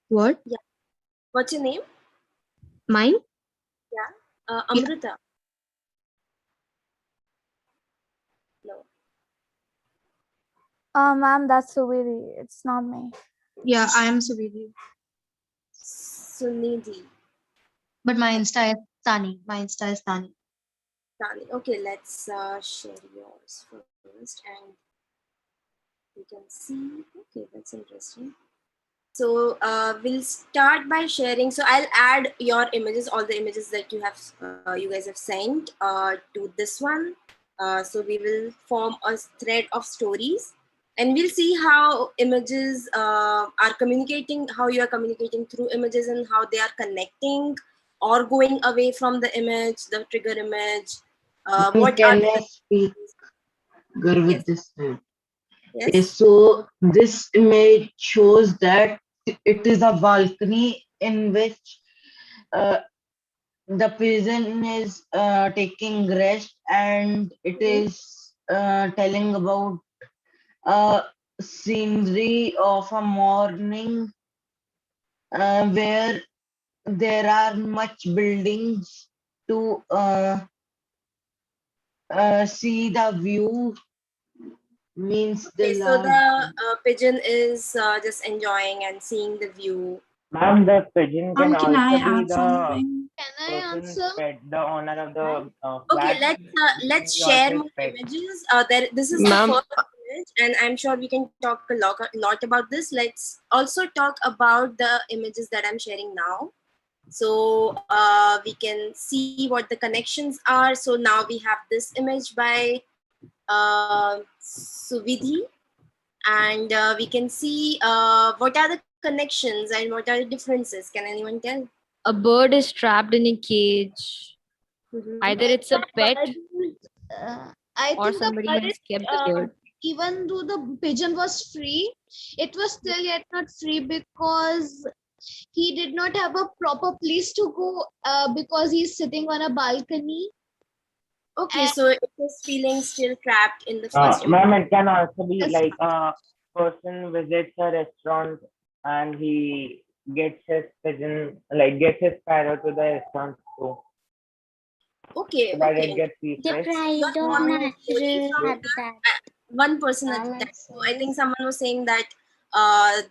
what? Yeah. What's your name? Mine? Yeah. Yeah. Amrita. No. Ma'am, that's Suviri. It's not me. Yeah, I am Suvidi. Sunidhi. But my Insta is Tani. My Insta is Tani. Tani. Okay, let's share yours first and you can see. Okay, that's interesting. So we'll start by sharing. So I'll add your images, all the images that you guys have sent to this one. So we will form a thread of stories, and we'll see how images are communicating, how you are communicating through images, and how they are connecting or going away from the image, the trigger image. What are Can I the speak good yes, with this thing? yes. So this image shows that it is a balcony in which uh, the pigeon is taking rest, and it Mhm. is telling about a scenery of a morning where there are much buildings to see the view, means the Okay, so large. the pigeon is just enjoying and seeing the view. Ma'am, the pigeon can Can I also be add the something? Can I person's answer? pet, the owner of the Okay, flat let's can be also share his more pet. images. This is the Ma'am, first image, and I'm sure we can talk a lot about this. Let's also talk about the images that I'm sharing now. So we can see what the connections are. So now we have this image by Suvidhi, and we can see what are the connections and what are the differences. Can anyone tell? A bird is trapped in a cage. Mhm. Either it's a pet I or think the somebody bird, has kept the bird. even though the pigeon was free, it was still yet not free because he did not have a proper place to go because he's sitting on a balcony. Okay, so it is feeling still trapped in the first image. Ma'am, it can also be Yes. like a person visits a restaurant and he gets his pigeon, like gets his parrot to the restaurant too, Okay, so that okay. it gets They refreshed. You are pride on following the story natural from habitat. one person at a time. So I think someone was saying that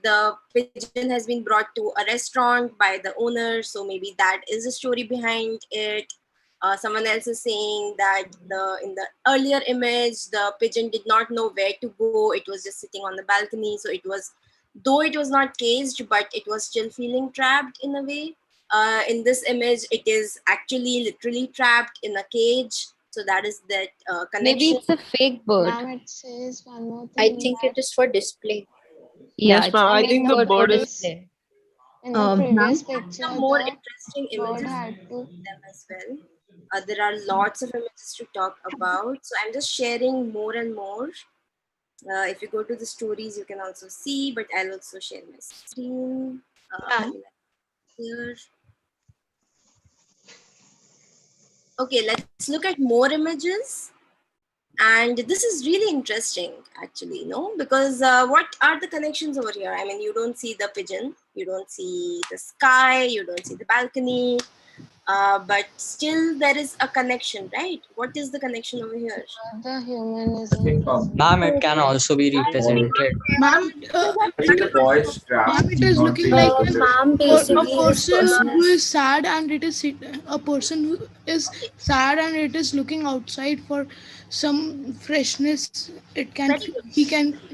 the pigeon has been brought to a restaurant by the owner, so maybe that is the story behind it. Someone else is saying that in the earlier image, the pigeon did not know where to go. It was just sitting on the balcony, so it was, though it was not caged, but it was still feeling trapped in a way. In this image, it is actually literally trapped in a cage. So that is that Maybe connection. it's a fake bird. Ma'am, it says one more I thing think it that is for display. Yeah, yes, it's ma'am. a I in fake think the the bird for bird is. previous display. in the Ma'am, previous picture, Some more the interesting bird images had to. them as well. There are lots of images to talk about. So I'm just sharing more and more. If you go to the stories, you can also see, but I'll also share my screen. ma'am. Here. Okay, let's look at more images. And this is really interesting, actually, no? Because what are the connections over here? I mean, you don't see the pigeon, you don't see the sky, you don't see the balcony, but still there is a connection, right? What is the connection over here? The humanism. Ma'am, it can also be represented. Ma'am, The boy is ma'am, trapped. it He's is not looking being like possessed. Ma'am, a basically this person person who is is sad, and it is a person who is sad and it is looking outside for some freshness. It can Very good.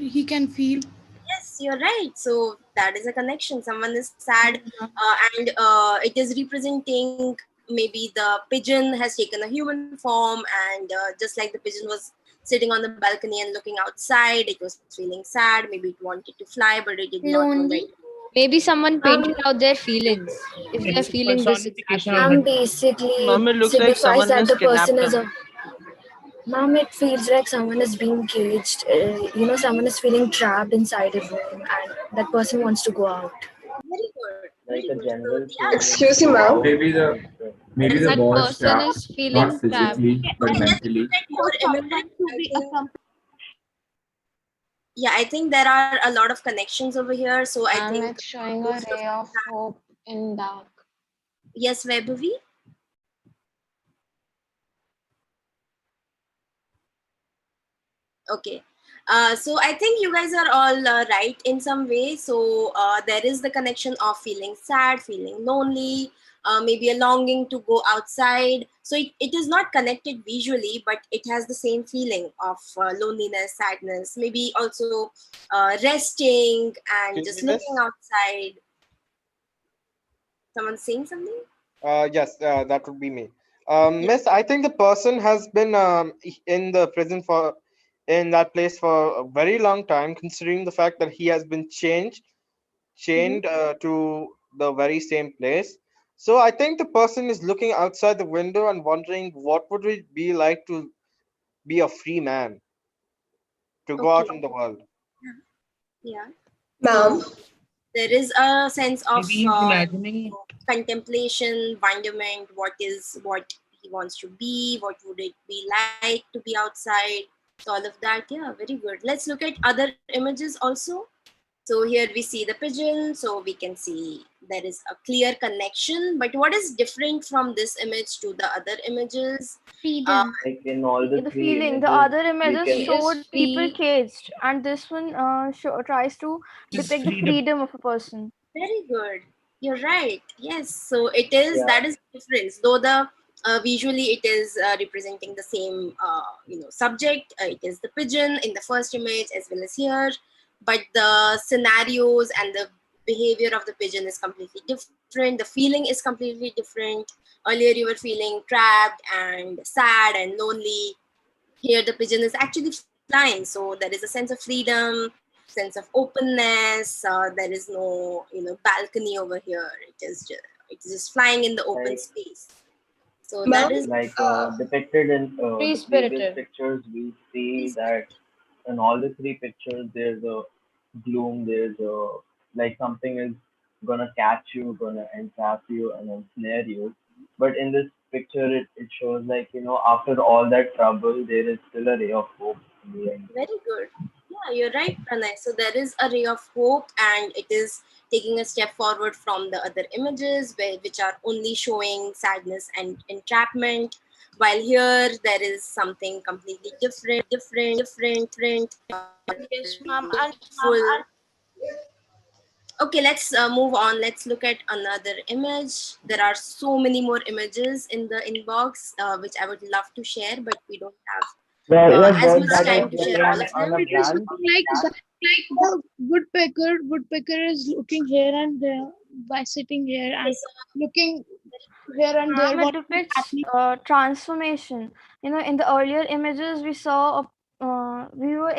he can feel. Yes, you're right. So that is a connection. Someone is sad, and it is representing maybe the pigeon has taken a human form, and just like the pigeon was sitting on the balcony and looking outside, it was feeling sad. Maybe it wanted to fly, but it did not know where to Lonely. go. Maybe someone painted ma'am, out their feelings. If they're It's a feeling this personification of exactly. ma'am it. basically Ma'am, it looks like signifies someone that has the person kidnapped is him. a ma'am, it feels like someone is being caged. Someone is feeling trapped inside a room and that person wants to go out. Very good, Like very a good. So general yeah, feeling let's Excuse into me, look at ma'am. how Maybe the maybe yes. the That boy is person trapped, is not feeling trapped. physically but mentally. More images. I think there are a lot of connections over here. So I Ma'am, think it's showing a most of ray of hope in dark. yes, Vaibhavi. Okay. So I think you guys are all right in some way. So there is the connection of feeling sad, feeling lonely, maybe a longing to go outside. So it is not connected visually, but it has the same feeling of loneliness, sadness, maybe also resting and Can you just see this? looking outside. Someone saying something? Yes, that would be me. Miss, I think the person has been in the prison for in that place for a very long time, considering the fact that he has been chained to the very same place. So I think the person is looking outside the window and wondering what would it be like to be a free man, to go Okay. out in the world. Yeah. Ma'am. So there is a sense of Maybe he's imagining. contemplation, wonderment. What he wants to be? What would it be like to be outside? So all of that, yeah, very good. Let's look at other images also. So here we see the pigeon, so we can see there is a clear connection. But what is different from this image to the other images? Freedom. Like in all the The three feeling, the images, other we images can He is showed people free. caged, and this one tries to Just depict the freedom. freedom of a person. Very good. You're right. Yes. So it is, yeah that is the difference. Though the visually it is representing the same subject. It is the pigeon in the first image as well as here, but the scenarios and the behavior of the pigeon is completely different. The feeling is completely different. Earlier you were feeling trapped and sad and lonely. Here the pigeon is actually flying, so there is a sense of freedom, sense of openness. There is no balcony over here. It is just flying in the open like space. So that Ma'am, is depicted in Free the previous spirited. pictures, we see that in all the three pictures there's a gloom, there's a like something is gonna catch you, gonna entrap you and ensnare you. But in this picture it shows like, after all that trouble there is still a ray of hope in the end. very good. Yeah, you're right, Pranay. So there is a ray of hope, and it is taking a step forward from the other images, which are only showing sadness and entrapment. While here there is something completely different, Yes, ma'am. And full. Okay, let's move on. Let's look at another image. There are so many more images in the inbox, which I would love to share, but we don't have Yeah, as that, much that is time to share all depend of on them. a It is branch. looking like the woodpecker. Woodpecker is looking here and there by sitting here and looking here and there. It What is depicts happening? transformation. In the earlier images, we saw we were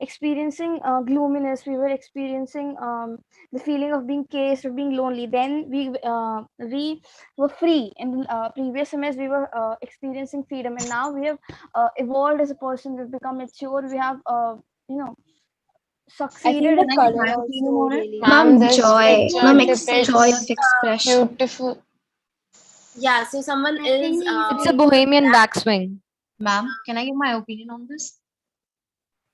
experiencing gloominess. We were experiencing the feeling of being caged, of being lonely. Then we were free. In the previous image, we were experiencing freedom, and now we have evolved as a person. We've become mature. We have you know I think succeeded the in life color also. also Really, ma'am, Mom, this joy. picture Mom, joy of depicts expression. beautiful. Yeah, so someone I is think It's a Bohemian backswing. Ma'am, can I give my opinion on this?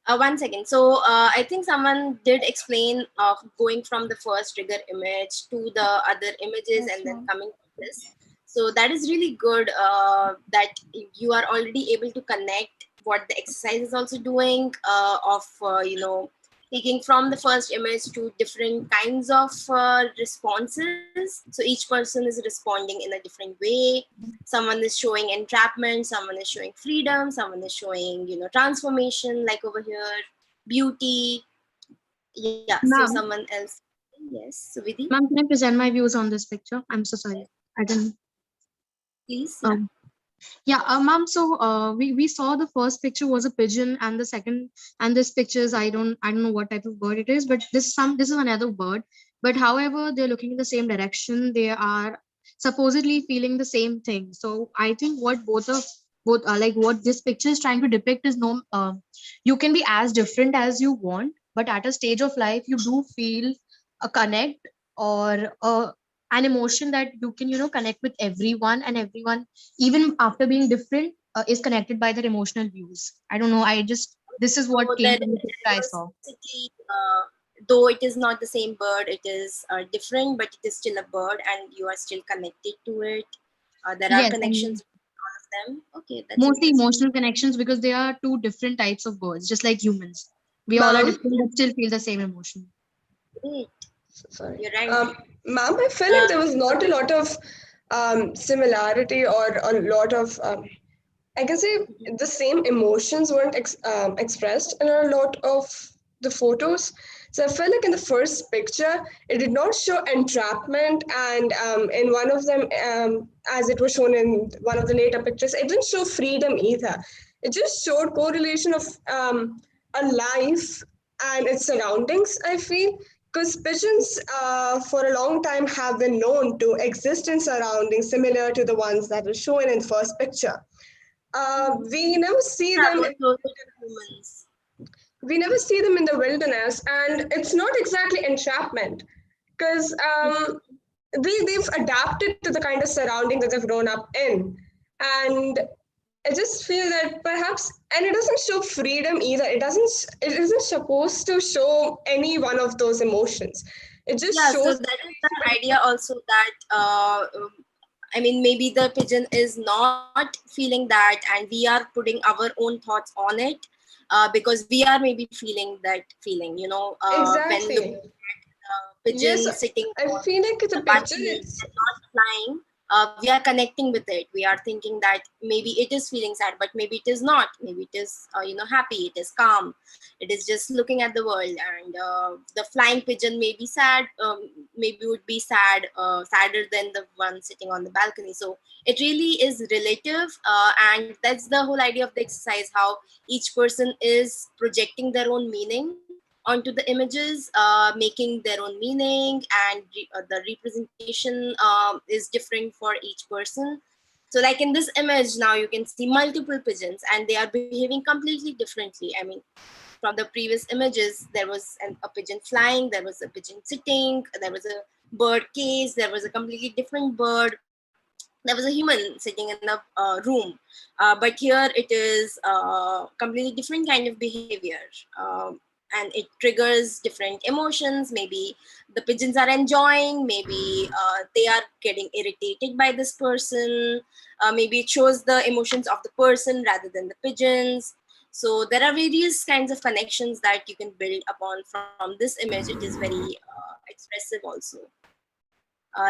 one second. So I think someone did explain of going from the first trigger image to the other images yes, and then ma'am. coming to this. So that is really good that you are already able to connect what the exercise is also doing of taking from the first image to different kinds of responses. So each person is responding in a different way. Someone is showing entrapment, someone is showing freedom, someone is showing transformation, like over here, beauty. Yeah, so Ma'am, someone else. Yes, Suvidhi, ma'am, can I present my views on this picture? I'm so sorry. I didn't. please. Yeah. Um, yeah, ma'am. So, we saw the first picture was a pigeon, and the second, and this picture is I don't know what type of bird it is, but this is another bird. But however, they're looking in the same direction. They are supposedly feeling the same thing. So I think what both like what this picture is trying to depict is no, you can be as different as you want, but at a stage of life, you do feel a connect or an emotion that you can connect with everyone, and everyone even after being different is connected by their emotional views. I don't know, this is what So came there to is the a picture I saw. diversity, though it is not the same bird, it is different, but it is still a bird, and you are still connected to it. There are Yes, and connections between all of them. Okay, that's mostly interesting. emotional connections because they are two different types of birds, just like humans. We all are Ma'am, different but still feel the same emotion. Great. sorry. You're right. Ma'am, I felt like there was not a lot of similarity or a lot of, I can say the same emotions weren't expressed in a lot of the photos. So I felt like in the first picture, it did not show entrapment, and in one of them, as it was shown in one of the later pictures, it didn't show freedom either. It just showed correlation of a life and its surroundings, I feel, because pigeons for a long time have been known to exist in surroundings similar to the ones that were shown in the first picture. We never see Yeah, them. more closer to humans. We never see them in the wilderness, and it's not exactly entrapment, because they've adapted to the kind of surrounding that they've grown up in, and I just feel that perhaps, and it doesn't show freedom either. It isn't supposed to show any one of those emotions. It just Yeah, so shows. that is the idea also that I mean, maybe the pigeon is not feeling that, and we are putting our own thoughts on it because we are maybe feeling that feeling, when looking Exactly. at Yes, pigeon sitting I on feel like the the picture. balcony It's and not flying. We are connecting with it. We are thinking that maybe it is feeling sad, but maybe it is not. Maybe it is, happy. It is calm. It is just looking at the world. And the flying pigeon may be sad. Maybe would be sad, sadder than the one sitting on the balcony. So it really is relative, and that's the whole idea of the exercise. How each person is projecting their own meaning onto the images, making their own meaning, and the representation is different for each person. So like in this image now you can see multiple pigeons and they are behaving completely differently. I mean, from the previous images there was a pigeon flying, there was a pigeon sitting, there was a bird cage, there was a completely different bird, there was a human sitting in a room, but here it is completely different kind of behavior, and it triggers different emotions. Maybe the pigeons are enjoying, maybe they are getting irritated by this person, maybe it shows the emotions of the person rather than the pigeons. So there are various kinds of connections that you can build upon from this image. It is very expressive also.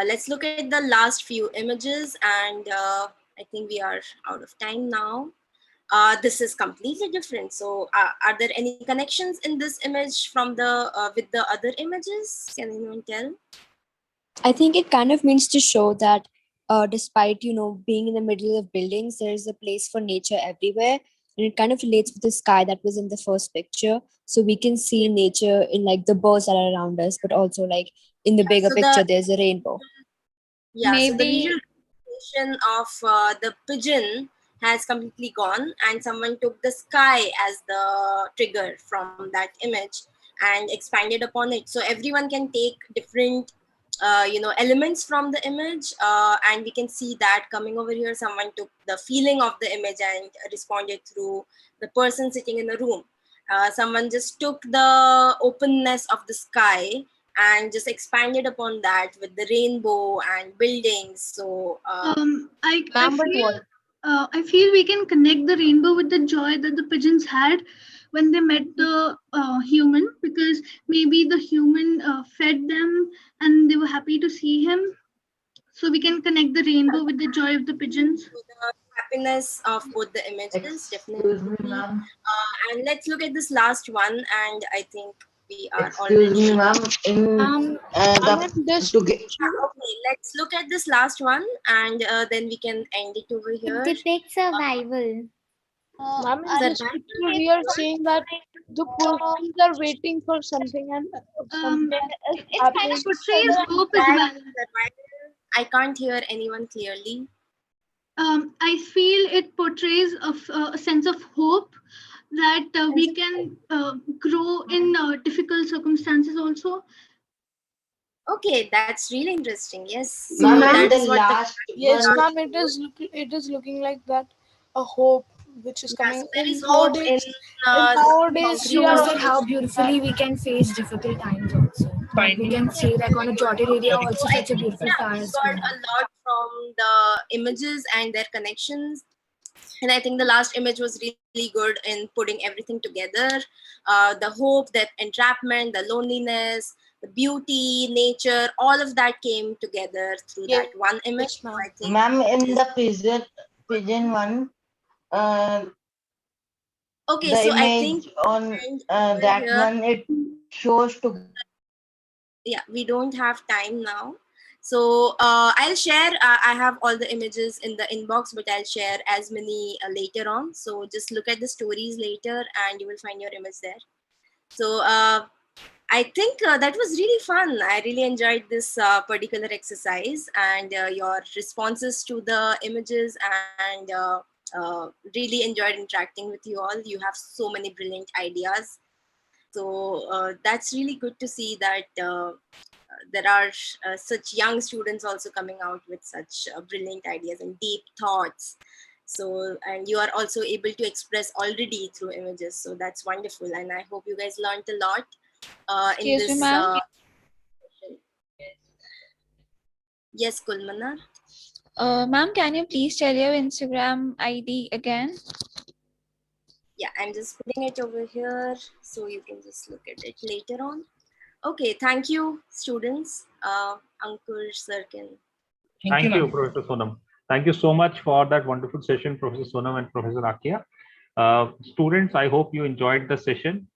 Let's look at the last few images, and I think we are out of time now. This is completely different. So are there any connections in this image from the with the other images? Can anyone tell? I think it kind of means to show that despite being in the middle of buildings, there is a place for nature everywhere, and it kind of relates with the sky that was in the first picture. So we can see nature in like the birds that are around us, but also like in the Yeah, bigger so the picture, there's a rainbow. so the Maybe visual representation of the pigeon has completely gone, and someone took the sky as the trigger from that image and expanded upon it. So everyone can take different elements from the image, and we can see that coming over here someone took the feeling of the image and responded through the person sitting in the room. Someone just took the openness of the sky and just expanded upon that with the rainbow and buildings. So I feel we can connect the rainbow with the joy that the pigeons had when they met the human, because maybe the human fed them and they were happy to see him. So we can connect the rainbow with the joy of the pigeons. the happiness of both the images, Excuse me, definitely. ma'am. And let's look at this last one, and I think we are Excuse me, already ma'am. In I'm the this to get okay. Let's look at this last one, and then we can end it over It here. depicts survival. Ma'am, in this Survival. picture, we are saying that the persons are waiting for something and something is It's kind happening. of portrays hope as That well. survival. I can't hear anyone clearly. I feel it portrays a sense of hope that we can grow in difficult circumstances also. Okay, that's really interesting. Yes. So ma'am, that and the is what the last Yes, one. ma'am, it is looking like that, a hope which is yeah. So coming there in is hope in in nowadays we are shows concrete. that how beautifully we can face difficult times also. Like we can see like on a jotted area So also I such a think beautiful yeah, fire we is got going a on. lot from the images and their connections. And I think the last image was really good in putting everything together. The hope, the entrapment, the loneliness, the beauty, nature, all of that came together through that one image. Yes, So ma'am. I think Ma'am, it in is the pigeon one, uh, okay. the So I think image on end over that here. one, it shows to. Yeah, we don't have time now. So I'll share, I have all the images in the inbox, but I'll share as many later on. So just look at the stories later and you will find your image there. So I think that was really fun. I really enjoyed this particular exercise, and your responses to the images, and really enjoyed interacting with you all. You have so many brilliant ideas. So that's really good to see that there are such young students also coming out with such brilliant ideas and deep thoughts. So, and you are also able to express already through images. So that's wonderful. And I hope you guys learned a lot in Excuse me, this. ma'am. Yes, Kulmana. Ma'am, can you please tell your Instagram ID again? Yeah, I'm just putting it over here so you can just look at it later on. Okay, thank you, students. Ankur, sir can. Thank you, Professor Sonam. Thank you so much for that wonderful session, Professor Sonam and Professor Akia. Students, I hope you enjoyed the session.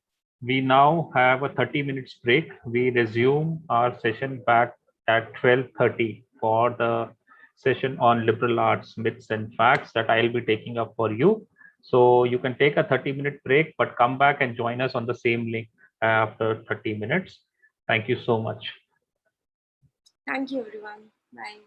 We now have a 30 minutes break. We resume our session back at 12:30 for the session on liberal arts, myths and facts that I'll be taking up for you. So you can take a 30-minute break, but come back and join us on the same link after 30 minutes. Thank you so much. Thank you, everyone. Bye.